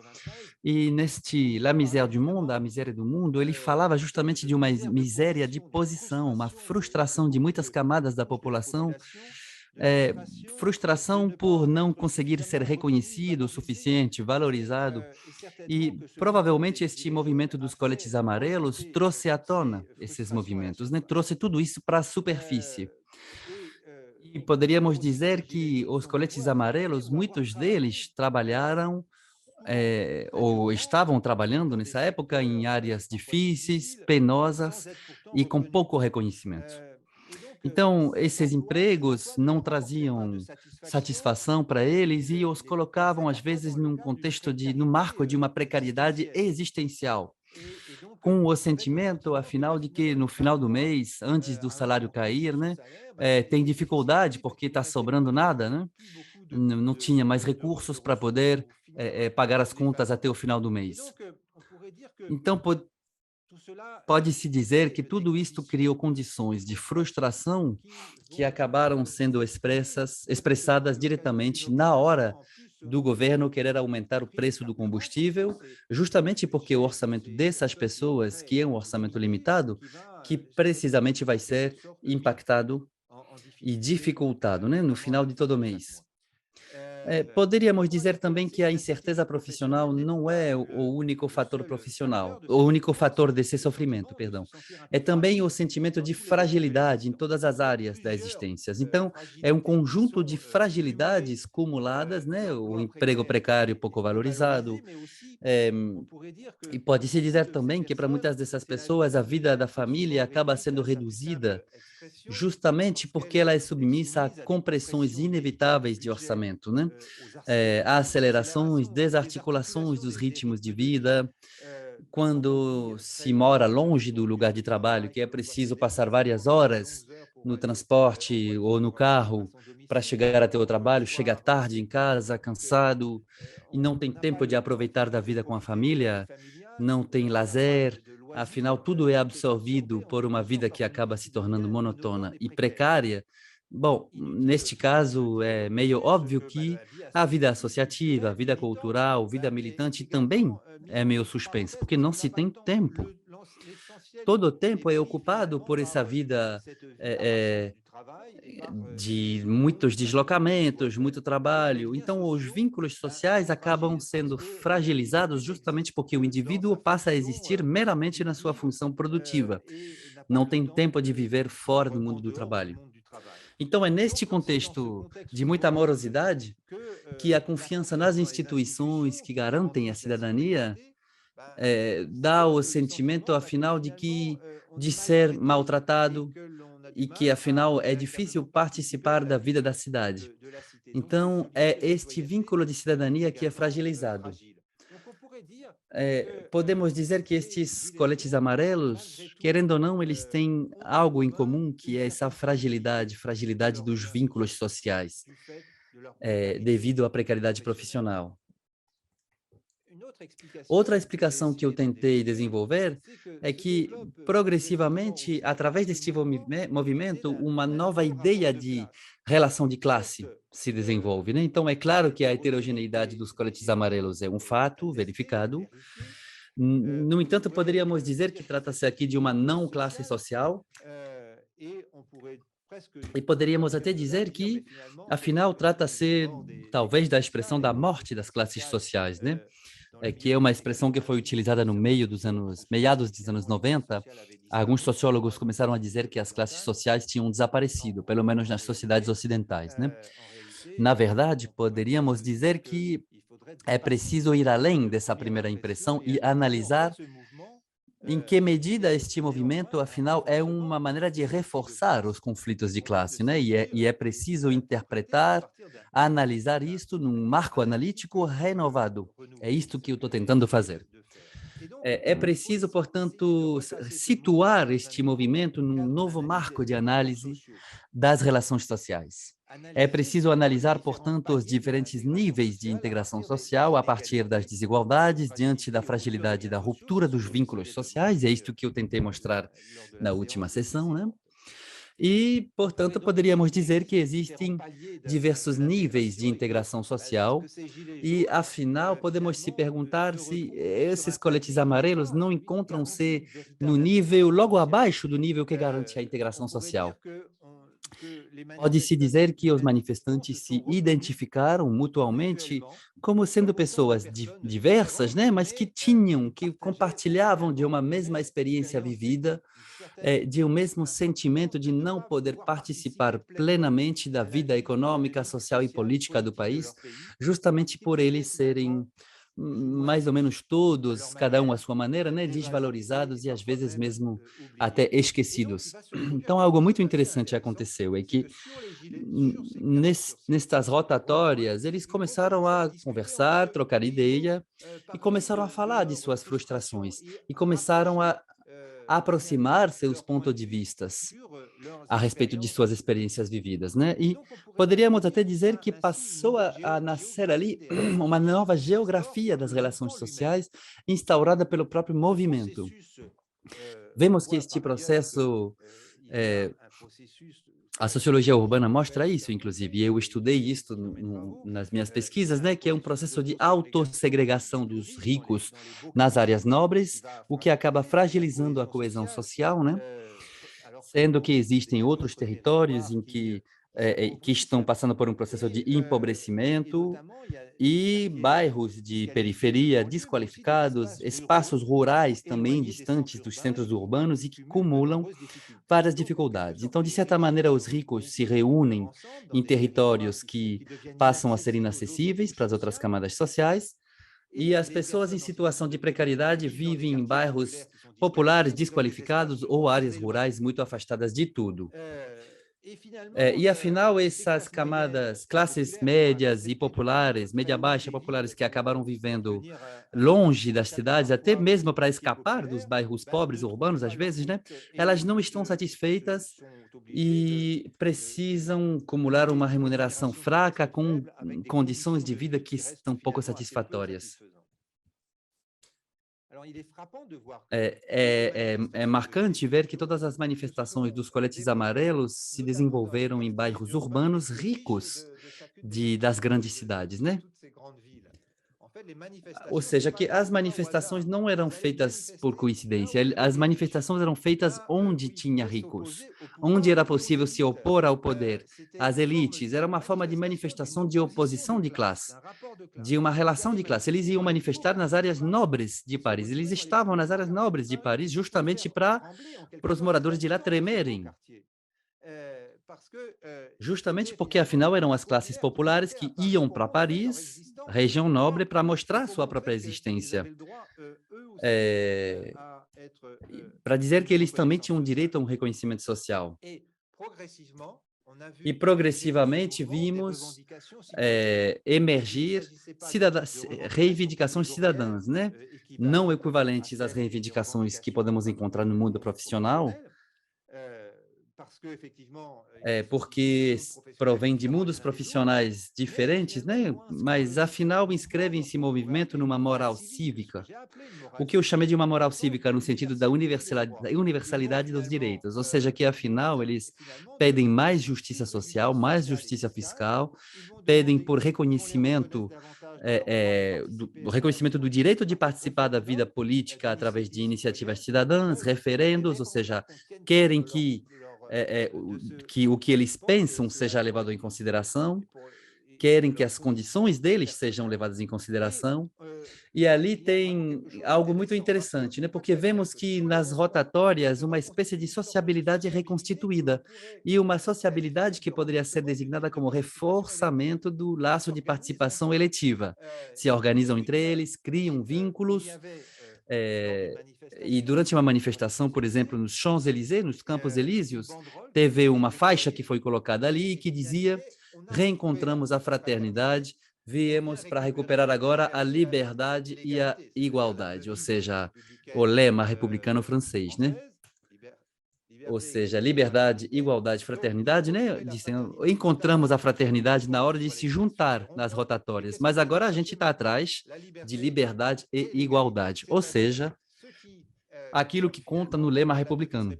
E neste La Misère du Monde, a Miséria do Mundo, ele falava justamente de uma miséria de posição, uma frustração de muitas camadas da população, frustração por não conseguir ser reconhecido o suficiente, valorizado. E provavelmente este movimento dos coletes amarelos trouxe à tona esses movimentos, né? Trouxe tudo isso para a superfície. E poderíamos dizer que os coletes amarelos, muitos deles trabalharam ou estavam trabalhando nessa época em áreas difíceis, penosas e com pouco reconhecimento. Então, esses empregos não traziam satisfação para eles e os colocavam, às vezes, no marco de uma precariedade existencial, com o sentimento, afinal, de que no final do mês, antes do salário cair, né, tem dificuldade porque está sobrando nada, né? Não tinha mais recursos para poder pagar as contas até o final do mês. Então, pode-se dizer que tudo isto criou condições de frustração que acabaram sendo expressadas diretamente na hora do governo querer aumentar o preço do combustível, justamente porque o orçamento dessas pessoas, que é um orçamento limitado, que precisamente vai ser impactado e dificultado, né, no final de todo mês. Poderíamos dizer também que a incerteza profissional não é o único fator profissional, o único fator desse sofrimento, perdão. É também o sentimento de fragilidade em todas as áreas da existência. Então, é um conjunto de fragilidades cumuladas, né? O emprego precário pouco valorizado, eh, e pode-se dizer também que para muitas dessas pessoas a vida da família acaba sendo reduzida justamente porque ela é submissa a compressões inevitáveis de orçamento, né? A acelerações, desarticulações dos ritmos de vida, quando se mora longe do lugar de trabalho, que é preciso passar várias horas no transporte ou no carro para chegar até o trabalho, chega tarde em casa, cansado, e não tem tempo de aproveitar da vida com a família, não tem lazer, afinal, tudo é absorvido por uma vida que acaba se tornando monotona e precária. Bom, neste caso, é meio óbvio que a vida associativa, a vida cultural, a vida militante também é meio suspensa, porque não se tem tempo. Todo o tempo é ocupado por essa vida de muitos deslocamentos, muito trabalho. Então, os vínculos sociais acabam sendo fragilizados justamente porque o indivíduo passa a existir meramente na sua função produtiva. Não tem tempo de viver fora do mundo do trabalho. Então, é neste contexto de muita amorosidade que a confiança nas instituições que garantem a cidadania dá o sentimento, afinal, de ser maltratado e que, afinal, é difícil participar da vida da cidade. Então, é este vínculo de cidadania que é fragilizado. Podemos dizer que estes coletes amarelos, querendo ou não, eles têm algo em comum, que é essa fragilidade dos vínculos sociais, devido à precariedade profissional. Outra explicação que eu tentei desenvolver é que, progressivamente, através deste movimento, uma nova ideia de relação de classe se desenvolve, né? Então, é claro que a heterogeneidade dos coletes amarelos é um fato verificado. No entanto, poderíamos dizer que trata-se aqui de uma não classe social, e poderíamos até dizer que, afinal, trata-se talvez da expressão da morte das classes sociais, né? Que é uma expressão que foi utilizada no meados dos anos 90. Alguns sociólogos começaram a dizer que as classes sociais tinham desaparecido, pelo menos nas sociedades ocidentais, né? Na verdade, poderíamos dizer que é preciso ir além dessa primeira impressão e analisar em que medida este movimento, afinal, é uma maneira de reforçar os conflitos de classe, né? E é preciso interpretar, analisar isto num marco analítico renovado. É isto que eu estou tentando fazer. É preciso, portanto, situar este movimento num novo marco de análise das relações sociais. É preciso analisar, portanto, os diferentes níveis de integração social a partir das desigualdades, diante da fragilidade da ruptura dos vínculos sociais, é isto que eu tentei mostrar na última sessão, né? E, portanto, poderíamos dizer que existem diversos níveis de integração social e, afinal, podemos se perguntar se esses coletes amarelos não encontram-se no nível, logo abaixo do nível que garante a integração social. Pode-se dizer que os manifestantes se identificaram mutuamente como sendo pessoas diversas, né, mas que compartilhavam de uma mesma experiência vivida, de um mesmo sentimento de não poder participar plenamente da vida econômica, social e política do país, justamente por eles serem mais ou menos todos, cada um à sua maneira, né, desvalorizados e às vezes mesmo até esquecidos. Então, algo muito interessante aconteceu, é que nestas rotatórias, eles começaram a conversar, trocar ideia e começaram a falar de suas frustrações e começaram a aproximar seus pontos de vistas a respeito de suas experiências vividas, né? E poderíamos até dizer que passou a nascer ali uma nova geografia das relações sociais instaurada pelo próprio movimento. Vemos que este processo, a sociologia urbana mostra isso, inclusive, e eu estudei isso nas minhas pesquisas, né, que é um processo de autossegregação dos ricos nas áreas nobres, o que acaba fragilizando a coesão social, né? Sendo que existem outros territórios em que que estão passando por um processo de empobrecimento, e bairros de periferia desqualificados, espaços rurais também distantes dos centros urbanos e que acumulam várias dificuldades. Então, de certa maneira, os ricos se reúnem em territórios que passam a ser inacessíveis para as outras camadas sociais, e as pessoas em situação de precariedade vivem em bairros populares desqualificados ou áreas rurais muito afastadas de tudo. E afinal, essas camadas, classes médias e populares, média baixa populares, que acabaram vivendo longe das cidades, até mesmo para escapar dos bairros pobres urbanos, às vezes, né? Elas não estão satisfeitas e precisam acumular uma remuneração fraca com condições de vida que estão pouco satisfatórias. É marcante ver que todas as manifestações dos coletes amarelos se desenvolveram em bairros urbanos ricos das grandes cidades, né? Ou seja, que as manifestações não eram feitas por coincidência, as manifestações eram feitas onde tinha ricos, onde era possível se opor ao poder, às elites. Era uma forma de manifestação de oposição de classe, de uma relação de classe. Eles iam manifestar nas áreas nobres de Paris. Eles estavam nas áreas nobres de Paris justamente para os moradores de lá tremerem. Justamente porque, afinal, eram as classes populares que iam para Paris, região nobre, para mostrar sua própria existência. Para dizer que eles também tinham direito a um reconhecimento social. E, progressivamente, vimos emergir reivindicações cidadãs, né? Não equivalentes às reivindicações que podemos encontrar no mundo profissional, porque provém de mundos profissionais diferentes, né? Mas, afinal, inscrevem-se em movimento numa moral cívica. O que eu chamei de uma moral cívica no sentido da universalidade dos direitos, ou seja, que, afinal, eles pedem mais justiça social, mais justiça fiscal, pedem por reconhecimento, do reconhecimento do direito de participar da vida política através de iniciativas cidadãs, referendos, ou seja, querem que o que eles pensam seja levado em consideração, querem que as condições deles sejam levadas em consideração. E ali tem algo muito interessante, né? Porque vemos que nas rotatórias uma espécie de sociabilidade é reconstituída, e uma sociabilidade que poderia ser designada como reforçamento do laço de participação eletiva. Se organizam entre eles, criam vínculos, e durante uma manifestação, por exemplo, nos Champs-Élysées, nos Campos Elíseos, teve uma faixa que foi colocada ali que dizia: reencontramos a fraternidade, viemos para recuperar agora a liberdade e a igualdade, ou seja, o lema republicano francês, né? Ou seja, liberdade, igualdade, fraternidade, né? Encontramos a fraternidade na hora de se juntar nas rotatórias, mas agora a gente está atrás de liberdade e igualdade, ou seja, aquilo que conta no lema republicano.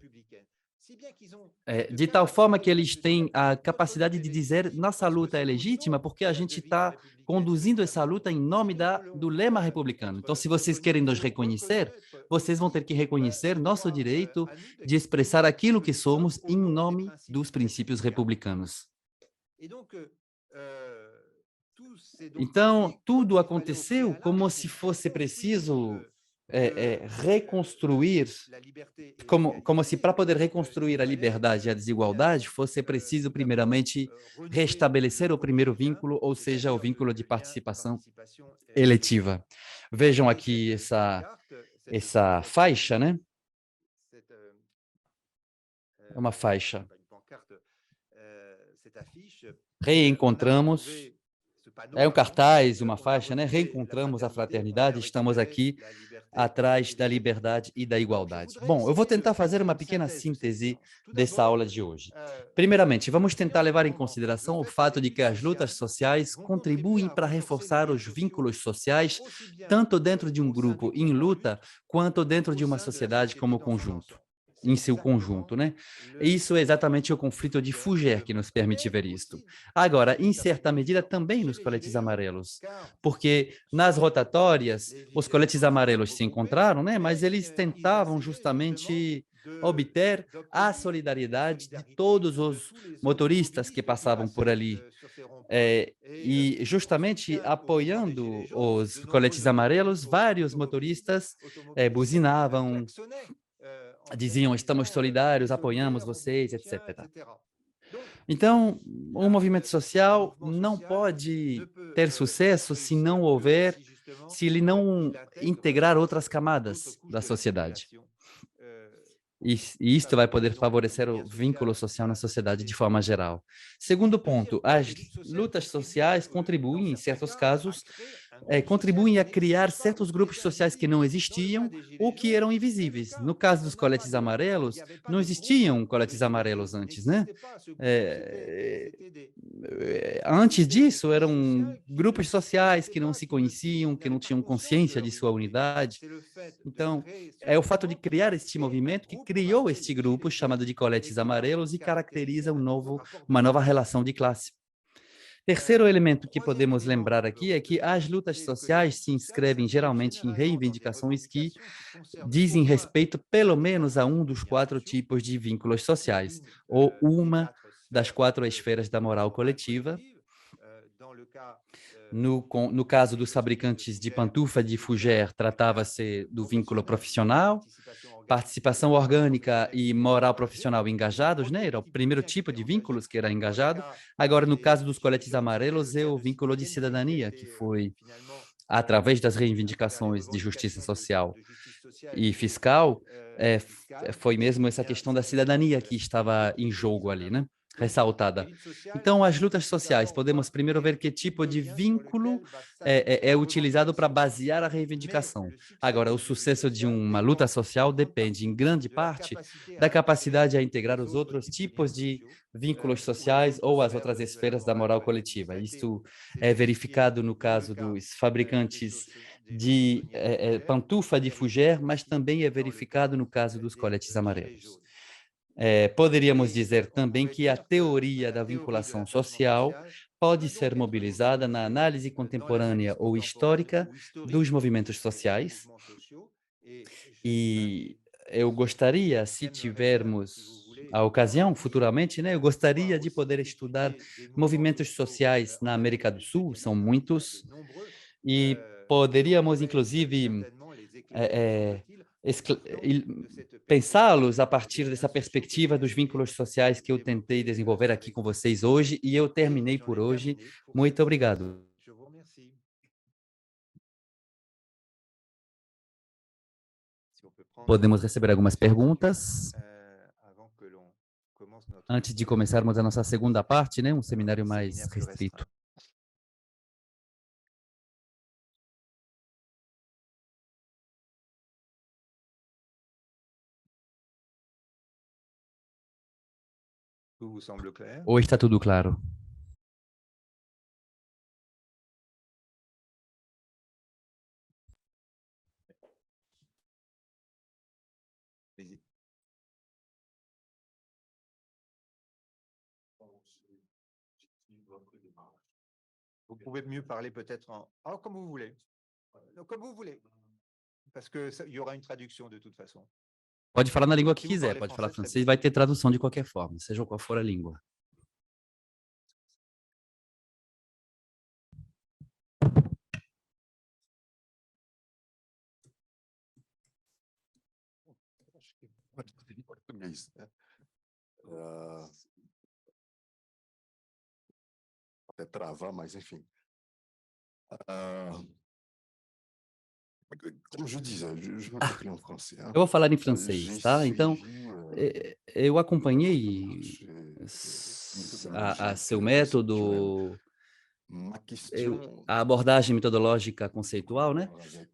De tal forma que eles têm a capacidade de dizer: nossa luta é legítima porque a gente está conduzindo essa luta em nome do lema republicano. Então, se vocês querem nos reconhecer, vocês vão ter que reconhecer nosso direito de expressar aquilo que somos em nome dos princípios republicanos. Então, tudo aconteceu como se fosse preciso reconstruir, como se para poder reconstruir a liberdade e a desigualdade fosse preciso primeiramente restabelecer o primeiro vínculo, ou seja, o vínculo de participação eletiva. Vejam aqui essa faixa, né? É uma faixa. Reencontramos. É um cartaz, uma faixa, né? Reencontramos a fraternidade, estamos aqui atrás da liberdade e da igualdade. Bom, eu vou tentar fazer uma pequena síntese dessa aula de hoje. Primeiramente, vamos tentar levar em consideração o fato de que as lutas sociais contribuem para reforçar os vínculos sociais, tanto dentro de um grupo em luta, quanto dentro de uma sociedade como conjunto. Em seu conjunto, né? Isso é exatamente o conflito de Fougère que nos permite ver isto. Agora, em certa medida, também nos coletes amarelos, porque nas rotatórias, os coletes amarelos se encontraram, né? Mas eles tentavam justamente obter a solidariedade de todos os motoristas que passavam por ali. E justamente apoiando os coletes amarelos, vários motoristas buzinavam, diziam: estamos solidários, apoiamos vocês, etc. Então, o movimento social não pode ter sucesso se ele não integrar outras camadas da sociedade. E isto vai poder favorecer o vínculo social na sociedade de forma geral. Segundo ponto, as lutas sociais contribuem, em certos casos, contribuem a criar certos grupos sociais que não existiam ou que eram invisíveis. No caso dos coletes amarelos, não existiam coletes amarelos antes, né? Antes disso, eram grupos sociais que não se conheciam, que não tinham consciência de sua unidade. Então, é o fato de criar este movimento que criou este grupo chamado de coletes amarelos e caracteriza uma nova relação de classe. Terceiro elemento que podemos lembrar aqui é que as lutas sociais se inscrevem geralmente em reivindicações que dizem respeito pelo menos a um dos 4 tipos de vínculos sociais, ou uma das 4 esferas da moral coletiva. No caso dos fabricantes de pantufa de Fougère, tratava-se do vínculo profissional, participação orgânica e moral profissional engajados, né? Era o primeiro tipo de vínculos que era engajado. Agora, no caso dos coletes amarelos, é o vínculo de cidadania, que foi, através das reivindicações de justiça social e fiscal, foi mesmo essa questão da cidadania que estava em jogo ali, né? Ressaltada. Então, as lutas sociais, podemos primeiro ver que tipo de vínculo é utilizado para basear a reivindicação. Agora, o sucesso de uma luta social depende, em grande parte, da capacidade a integrar os outros tipos de vínculos sociais ou as outras esferas da moral coletiva. Isto é verificado no caso dos fabricantes de pantufa de Fougère, mas também é verificado no caso dos coletes amarelos. Poderíamos dizer também que a teoria da vinculação social pode ser mobilizada na análise contemporânea ou histórica dos movimentos sociais. E eu gostaria, se tivermos a ocasião futuramente, né, eu gostaria de poder estudar movimentos sociais na América do Sul, são muitos, e poderíamos, inclusive, pensá-los a partir dessa perspectiva dos vínculos sociais que eu tentei desenvolver aqui com vocês hoje, e eu terminei por hoje. Muito obrigado. Podemos receber algumas perguntas antes de começarmos a nossa segunda parte, né? Um seminário mais restrito. Ou está tudo claro? Vous pouvez mieux parler peut-être en... Oh, comme vous voulez. Comme vous voulez. Parce qu'il y aura une traduction de toute façon. Pode falar na língua que quiser, pode falar francês, vai ter tradução de qualquer forma, seja qual for a língua. Português, né? Até travar, mas enfim. Como je disais, je vais parler en français. Eu vou falar em francês, tá? Então, eu acompanhei a seu método, a abordagem metodológica conceitual, né?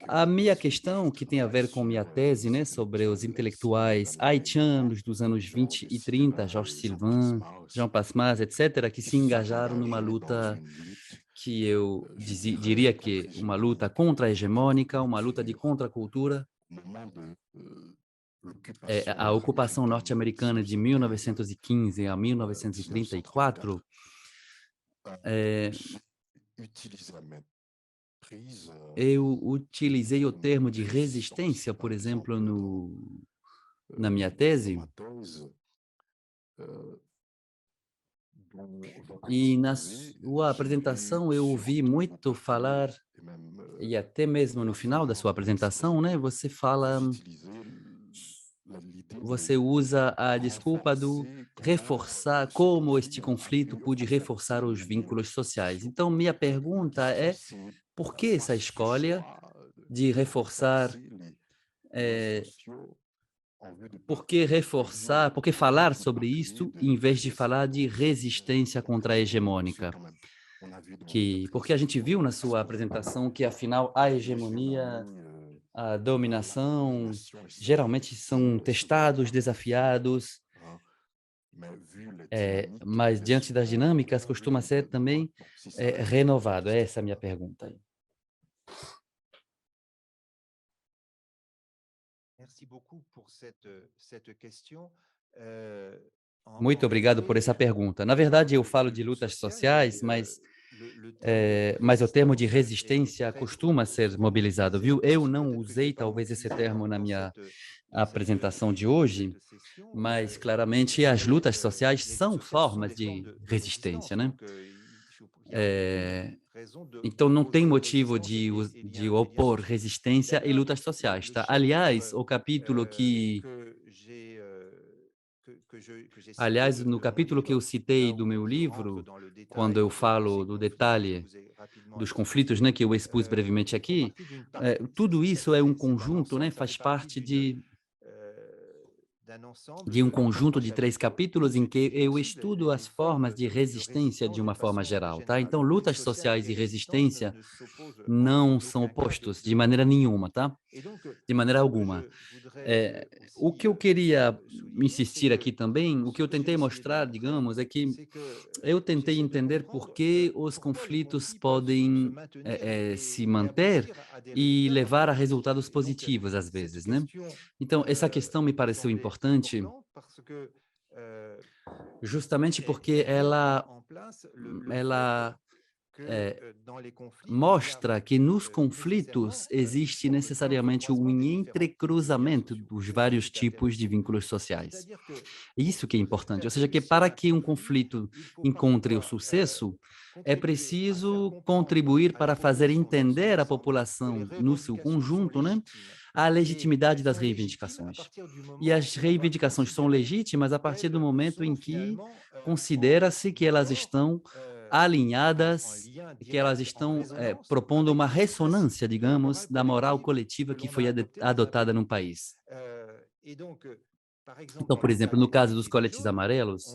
A minha questão, que tem a ver com minha tese, né, sobre os intelectuais haitianos dos anos 20 e 30, Georges Sylvain, Jean Passemas, etc., que se engajaram numa luta que eu diria que uma luta contra-hegemônica, uma luta de contracultura. A ocupação norte-americana de 1915 a 1934, eu utilizei o termo de resistência, por exemplo, na minha tese, e na sua apresentação eu ouvi muito falar, e até mesmo no final da sua apresentação, né, você usa a desculpa do reforçar, como este conflito pode reforçar os vínculos sociais. Então, minha pergunta é, por que essa escolha de reforçar, por que falar sobre isto em vez de falar de resistência contra-hegemônica? Porque a gente viu na sua apresentação que, afinal, a hegemonia, a dominação, geralmente são testados, desafiados, mas diante das dinâmicas costuma ser também renovado. Essa é a minha pergunta. Muito obrigado por essa pergunta. Na verdade, eu falo de lutas sociais, mas o termo de resistência costuma ser mobilizado, viu? Eu não usei talvez esse termo na minha apresentação de hoje, mas claramente as lutas sociais são formas de resistência, né? Então não tem motivo de opor resistência e lutas sociais, tá? Aliás, o capítulo no capítulo que eu citei do meu livro, quando eu falo do detalhe dos conflitos, né, que eu expus brevemente aqui, tudo isso é um conjunto, né, faz parte de um conjunto de 3 capítulos em que eu estudo as formas de resistência de uma forma geral, tá? Então, lutas sociais e resistência não são opostos de maneira nenhuma, tá? De maneira alguma. O que eu queria insistir aqui também, o que eu tentei mostrar, digamos, é que eu tentei entender por que os conflitos podem se manter e levar a resultados positivos, às vezes, né? Então, essa questão me pareceu importante, justamente porque ela mostra que nos conflitos existe necessariamente um entrecruzamento dos vários tipos de vínculos sociais. Isso que é importante, ou seja, que para que um conflito encontre o sucesso, é preciso contribuir para fazer entender à população no seu conjunto, né, a legitimidade das reivindicações. E as reivindicações são legítimas a partir do momento em que considera-se que elas estão alinhadas, que elas estão propondo uma ressonância, digamos, da moral coletiva que foi adotada no país. Então, por exemplo, no caso dos coletes amarelos,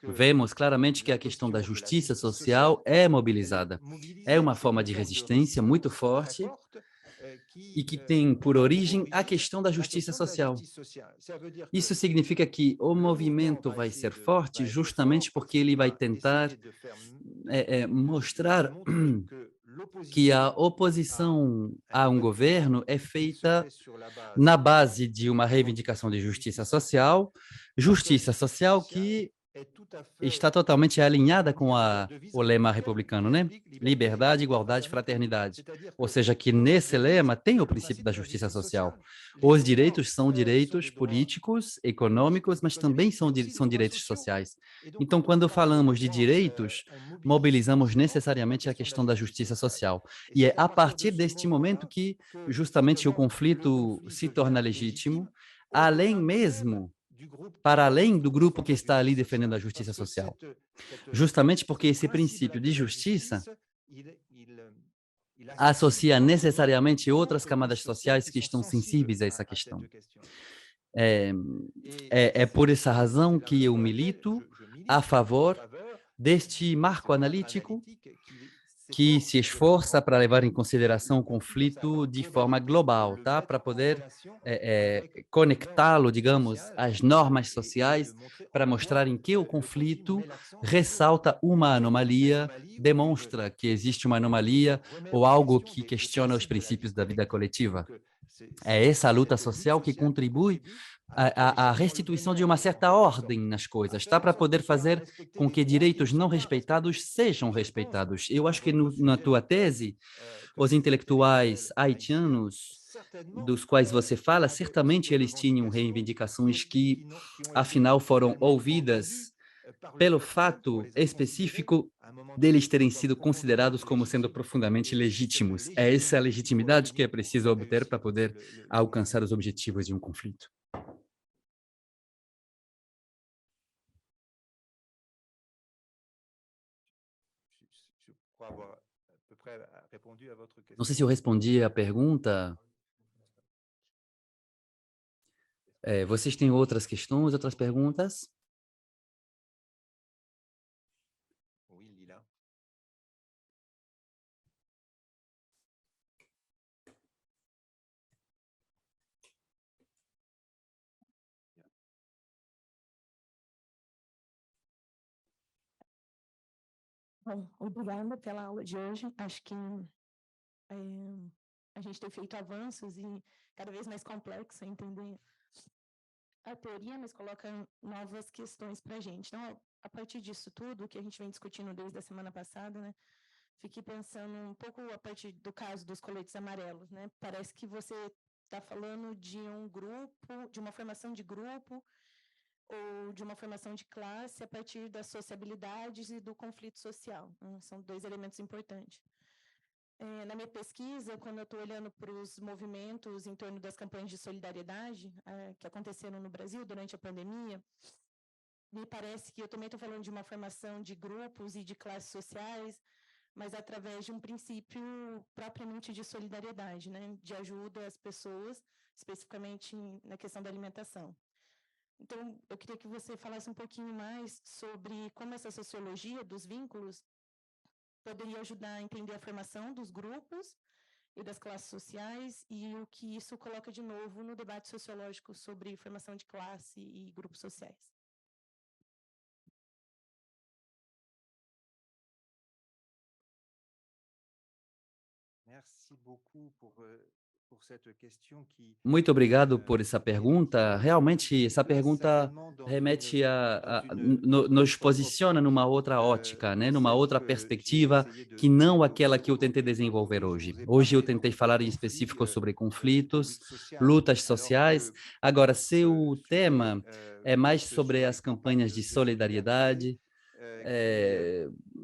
vemos claramente que a questão da justiça social é mobilizada. É uma forma de resistência muito forte e que tem por origem a questão da justiça social. Isso significa que o movimento vai ser forte justamente porque ele vai tentar mostrar que a oposição a um governo é feita na base de uma reivindicação de justiça social que está totalmente alinhada com o lema republicano, né? Liberdade, igualdade, fraternidade. Ou seja, que nesse lema tem o princípio da justiça social. Os direitos são direitos políticos, econômicos, mas também são direitos sociais. Então, quando falamos de direitos, mobilizamos necessariamente a questão da justiça social. E é a partir deste momento que, justamente, o conflito se torna legítimo, para além do grupo que está ali defendendo a justiça social. Justamente porque esse princípio de justiça associa necessariamente outras camadas sociais que estão sensíveis a essa questão. É por essa razão que eu milito a favor deste marco analítico que se esforça para levar em consideração o conflito de forma global, tá? Para poder conectá-lo, digamos, às normas sociais, para mostrar em que o conflito ressalta uma anomalia, demonstra que existe uma anomalia ou algo que questiona os princípios da vida coletiva. É essa luta social que contribui à restituição de uma certa ordem nas coisas, tá? Para poder fazer com que direitos não respeitados sejam respeitados. Eu acho que na tua tese, os intelectuais haitianos, dos quais você fala, certamente eles tinham reivindicações que, afinal, foram ouvidas pelo fato específico deles terem sido considerados como sendo profundamente legítimos. É essa legitimidade que é preciso obter para poder alcançar os objetivos de um conflito. Não sei se eu respondi a pergunta. Vocês têm outras questões, outras perguntas? Bom, obrigada pela aula de hoje. Acho que a gente tem feito avanços e cada vez mais complexo entender a teoria, mas coloca novas questões para a gente. Então, a partir disso tudo que a gente vem discutindo desde a semana passada, né, fiquei pensando um pouco a partir do caso dos coletes amarelos, né? Parece que você está falando de um grupo, de uma formação de grupo ou de uma formação de classe a partir das sociabilidades e do conflito social. São dois elementos importantes. Na minha pesquisa, quando eu estou olhando para os movimentos em torno das campanhas de solidariedade que aconteceram no Brasil durante a pandemia, me parece que eu também estou falando de uma formação de grupos e de classes sociais, mas através de um princípio propriamente de solidariedade, né, de ajuda às pessoas, especificamente na questão da alimentação. Então, eu queria que você falasse um pouquinho mais sobre como essa sociologia dos vínculos poderia ajudar a entender a formação dos grupos e das classes sociais e o que isso coloca de novo no debate sociológico sobre formação de classe e grupos sociais. Muito obrigado por essa pergunta. Realmente, essa pergunta remete nos posiciona numa outra ótica, né? Numa outra perspectiva, que não aquela que eu tentei desenvolver hoje. Hoje eu tentei falar em específico sobre conflitos, lutas sociais. Agora, seu tema é mais sobre as campanhas de solidariedade,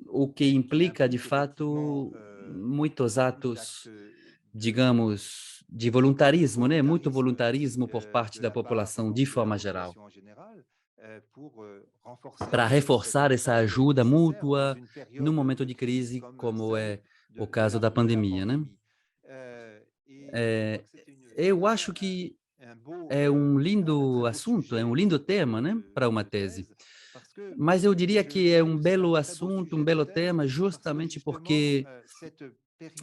o que implica, de fato, muitos atos, digamos, de voluntarismo, né? Muito voluntarismo por parte da população de forma geral, para reforçar essa ajuda mútua num momento de crise, como é o caso da pandemia, né? Eu acho que é um lindo assunto, é um lindo tema, né, para uma tese. Mas eu diria que é um belo assunto, um belo tema, justamente porque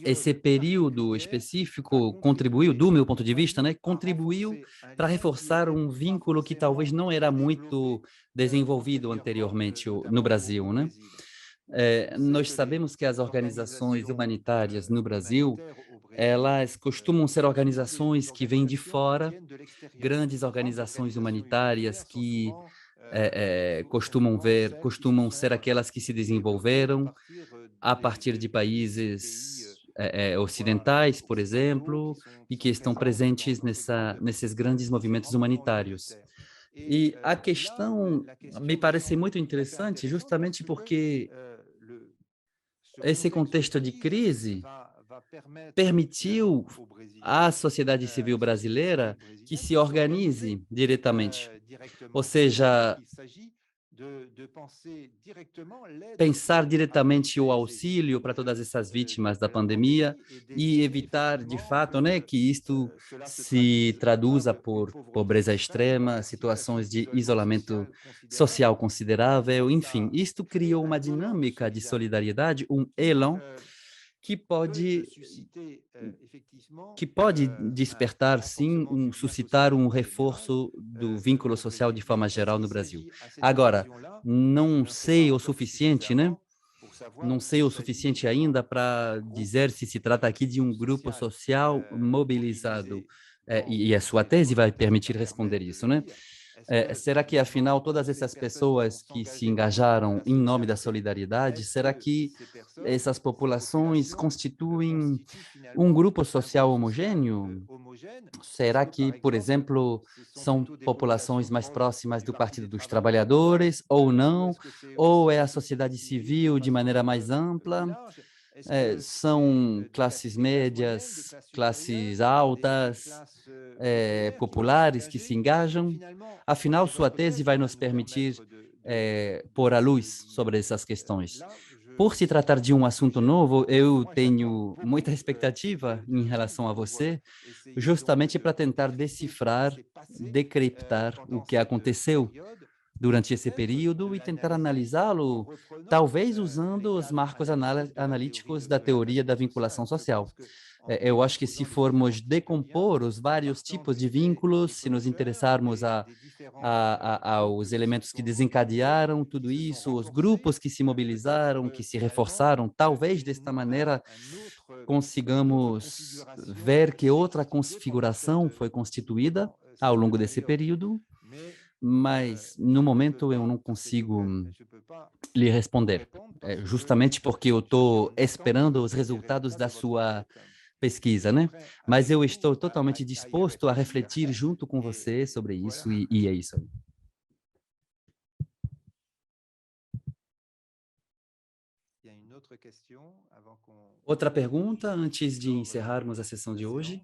esse período específico contribuiu, do meu ponto de vista, né, contribuiu para reforçar um vínculo que talvez não era muito desenvolvido anteriormente no Brasil, né? Nós sabemos que as organizações humanitárias no Brasil, elas costumam ser organizações que vêm de fora, grandes organizações humanitárias que costumam ser aquelas que se desenvolveram a partir de países ocidentais, por exemplo, e que estão presentes nesses grandes movimentos humanitários. E a questão me parece muito interessante justamente porque esse contexto de crise permitiu à sociedade civil brasileira que se organize diretamente. Ou seja, pensar diretamente o auxílio para todas essas vítimas da pandemia e evitar, de fato, né, que isto se traduza por pobreza extrema, situações de isolamento social considerável, enfim, isto criou uma dinâmica de solidariedade, um élan que pode despertar, sim, suscitar um reforço do vínculo social de forma geral no Brasil. Agora, não sei o suficiente, né? Não sei o suficiente ainda para dizer se trata aqui de um grupo social mobilizado e a sua tese vai permitir responder isso, né? Será que, afinal, todas essas pessoas que se engajaram em nome da solidariedade, será que essas populações constituem um grupo social homogêneo? Será que, por exemplo, são populações mais próximas do Partido dos Trabalhadores ou não? Ou é a sociedade civil de maneira mais ampla? São classes médias, classes altas, populares que se engajam. Afinal, sua tese vai nos permitir pôr a luz sobre essas questões. Por se tratar de um assunto novo, eu tenho muita expectativa em relação a você, justamente para tentar decifrar, decriptar o que aconteceu durante esse período e tentar analisá-lo, talvez usando os marcos analíticos da teoria da vinculação social. Eu acho que se formos decompor os vários tipos de vínculos, se nos interessarmos aos elementos que desencadearam tudo isso, os grupos que se mobilizaram, que se reforçaram, talvez desta maneira consigamos ver que outra configuração foi constituída ao longo desse período, mas no momento eu não consigo lhe responder, justamente porque eu estou esperando os resultados da sua pesquisa, né? Mas eu estou totalmente disposto a refletir junto com você sobre isso e é isso. Outra pergunta antes de encerrarmos a sessão de hoje?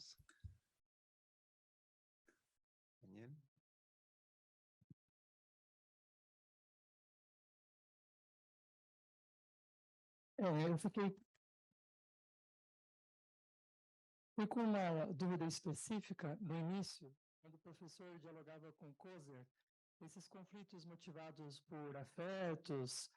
Eu fiquei com uma dúvida específica no início, quando o professor dialogava com Koser, esses conflitos motivados por afetos,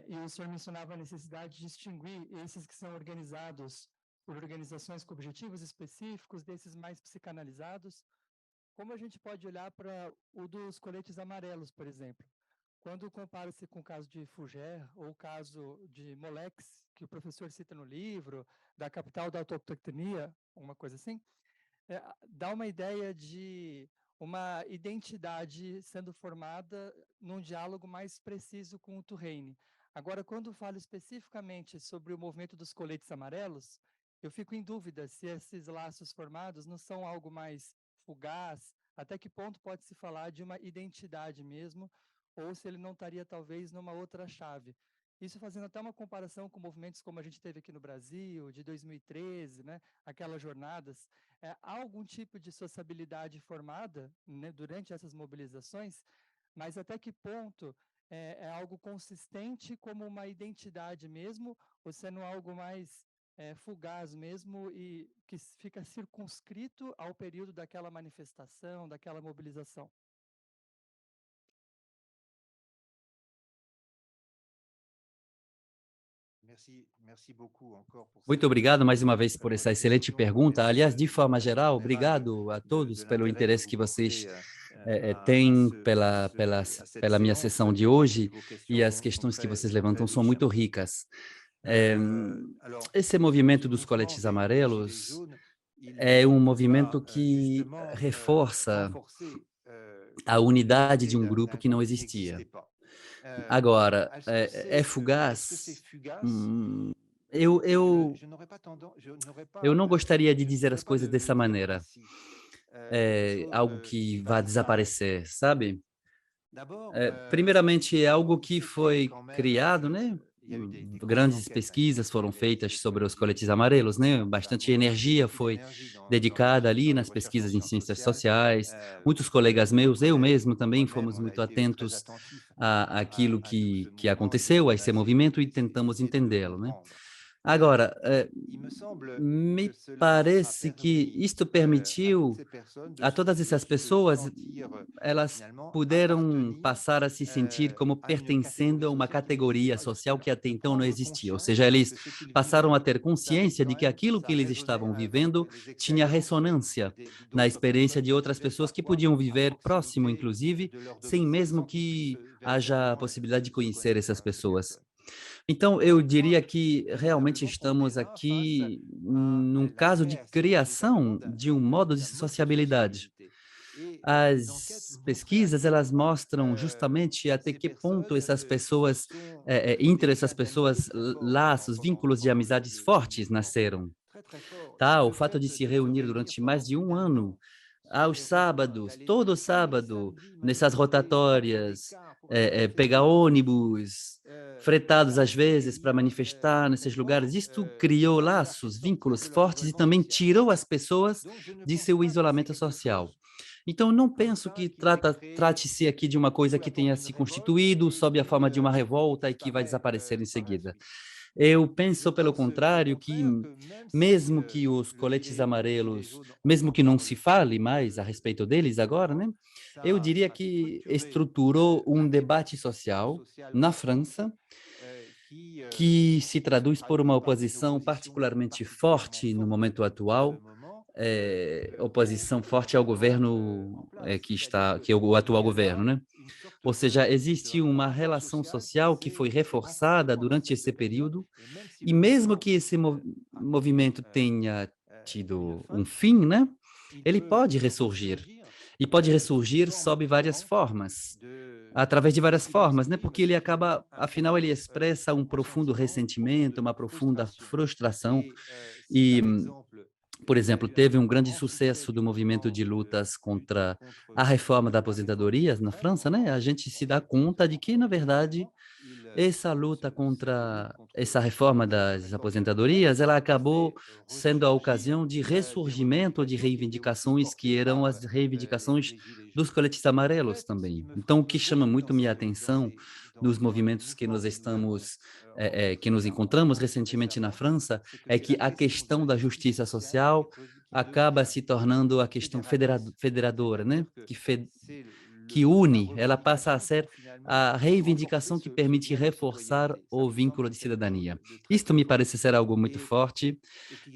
e o senhor mencionava a necessidade de distinguir esses que são organizados por organizações com objetivos específicos, desses mais psicanalizados. Como a gente pode olhar para o dos coletes amarelos, por exemplo? Quando compara-se com o caso de Fougère ou o caso de Molex, que o professor cita no livro, da capital da autoctonia, uma coisa assim, dá uma ideia de uma identidade sendo formada num diálogo mais preciso com o Touraine. Agora, quando falo especificamente sobre o movimento dos coletes amarelos, eu fico em dúvida se esses laços formados não são algo mais fugaz, até que ponto pode se falar de uma identidade mesmo, ou se ele não estaria talvez numa outra chave. Isso fazendo até uma comparação com movimentos como a gente teve aqui no Brasil, de 2013, né, aquelas jornadas. Há algum tipo de sociabilidade formada, né, durante essas mobilizações, mas até que ponto é algo consistente como uma identidade mesmo, ou sendo algo mais fugaz mesmo e que fica circunscrito ao período daquela manifestação, daquela mobilização? Muito obrigado mais uma vez por essa excelente pergunta. Aliás, de forma geral, obrigado a todos pelo interesse que vocês têm pela minha sessão de hoje, e as questões que vocês levantam são muito ricas. Esse movimento dos coletes amarelos é um movimento que reforça a unidade de um grupo que não existia. Agora, é fugaz? Eu não gostaria de dizer as coisas dessa maneira. É algo que vai desaparecer, sabe? Primeiramente, é algo que foi criado, né? Grandes pesquisas foram feitas sobre os coletes amarelos, né? Bastante energia foi dedicada ali nas pesquisas em ciências sociais. Muitos colegas meus, eu mesmo também, fomos muito atentos àquilo que aconteceu, a esse movimento e tentamos entendê-lo, né? Agora, me parece que isto permitiu a todas essas pessoas, elas puderam passar a se sentir como pertencendo a uma categoria social que até então não existia. Ou seja, eles passaram a ter consciência de que aquilo que eles estavam vivendo tinha ressonância na experiência de outras pessoas que podiam viver próximo, inclusive, sem mesmo que haja a possibilidade de conhecer essas pessoas. Então, eu diria que realmente estamos aqui num caso de criação de um modo de sociabilidade. As pesquisas, elas mostram justamente até que ponto essas pessoas, entre essas pessoas, laços, vínculos de amizades fortes nasceram. Tá? O fato de se reunir durante mais de um ano, aos sábados, todo sábado, nessas rotatórias, pegar ônibus, fretados às vezes para manifestar nesses lugares, isto criou laços, vínculos fortes e também tirou as pessoas de seu isolamento social. Então, não penso que trate-se aqui de uma coisa que tenha se constituído sob a forma de uma revolta e que vai desaparecer em seguida. Eu penso, pelo contrário, que mesmo que os coletes amarelos, mesmo que não se fale mais a respeito deles agora, né? Eu diria que estruturou um debate social na França que se traduz por uma oposição particularmente forte no momento atual, oposição forte ao governo que é o atual governo, né? Ou seja, existe uma relação social que foi reforçada durante esse período, e mesmo que esse movimento tenha tido um fim, né? Ele pode ressurgir. E pode ressurgir sob várias formas, através de várias formas, né? Porque ele acaba, afinal, ele expressa um profundo ressentimento, uma profunda frustração e por exemplo, teve um grande sucesso do movimento de lutas contra a reforma da aposentadoria na França, né? A gente se dá conta de que, na verdade, essa luta contra essa reforma das aposentadorias, ela acabou sendo a ocasião de ressurgimento de reivindicações que eram as reivindicações dos coletes amarelos também. Então, o que chama muito minha atenção nos movimentos que nós estamos, que nos encontramos recentemente na França, é que a questão da justiça social acaba se tornando a questão federadora, né? Que une, ela passa a ser a reivindicação que permite reforçar o vínculo de cidadania. Isto me parece ser algo muito forte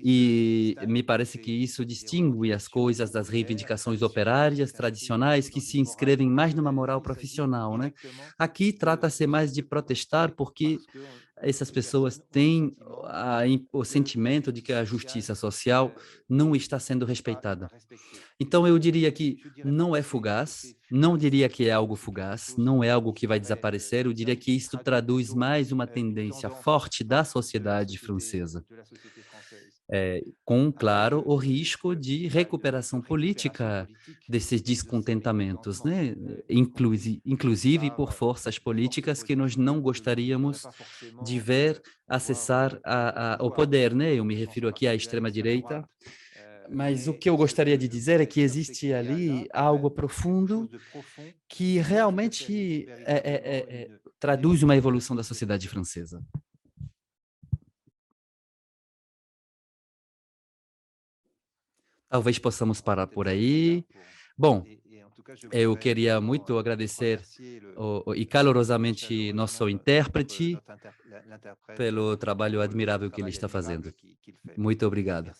e me parece que isso distingue as coisas das reivindicações operárias tradicionais que se inscrevem mais numa moral profissional, né? Aqui trata-se mais de protestar porque essas pessoas têm o sentimento de que a justiça social não está sendo respeitada. Então, eu diria que não é fugaz, não diria que é algo fugaz, não é algo que vai desaparecer, eu diria que isso traduz mais uma tendência forte da sociedade francesa, com, claro, o risco de recuperação política desses descontentamentos, né? Inclusive por forças políticas que nós não gostaríamos de ver acessar o poder, né? Eu me refiro aqui à extrema-direita, mas o que eu gostaria de dizer é que existe ali algo profundo que realmente traduz uma evolução da sociedade francesa. Talvez possamos parar por aí. Bom, eu queria muito agradecer e calorosamente nosso intérprete pelo trabalho admirável que ele está fazendo. Muito obrigado.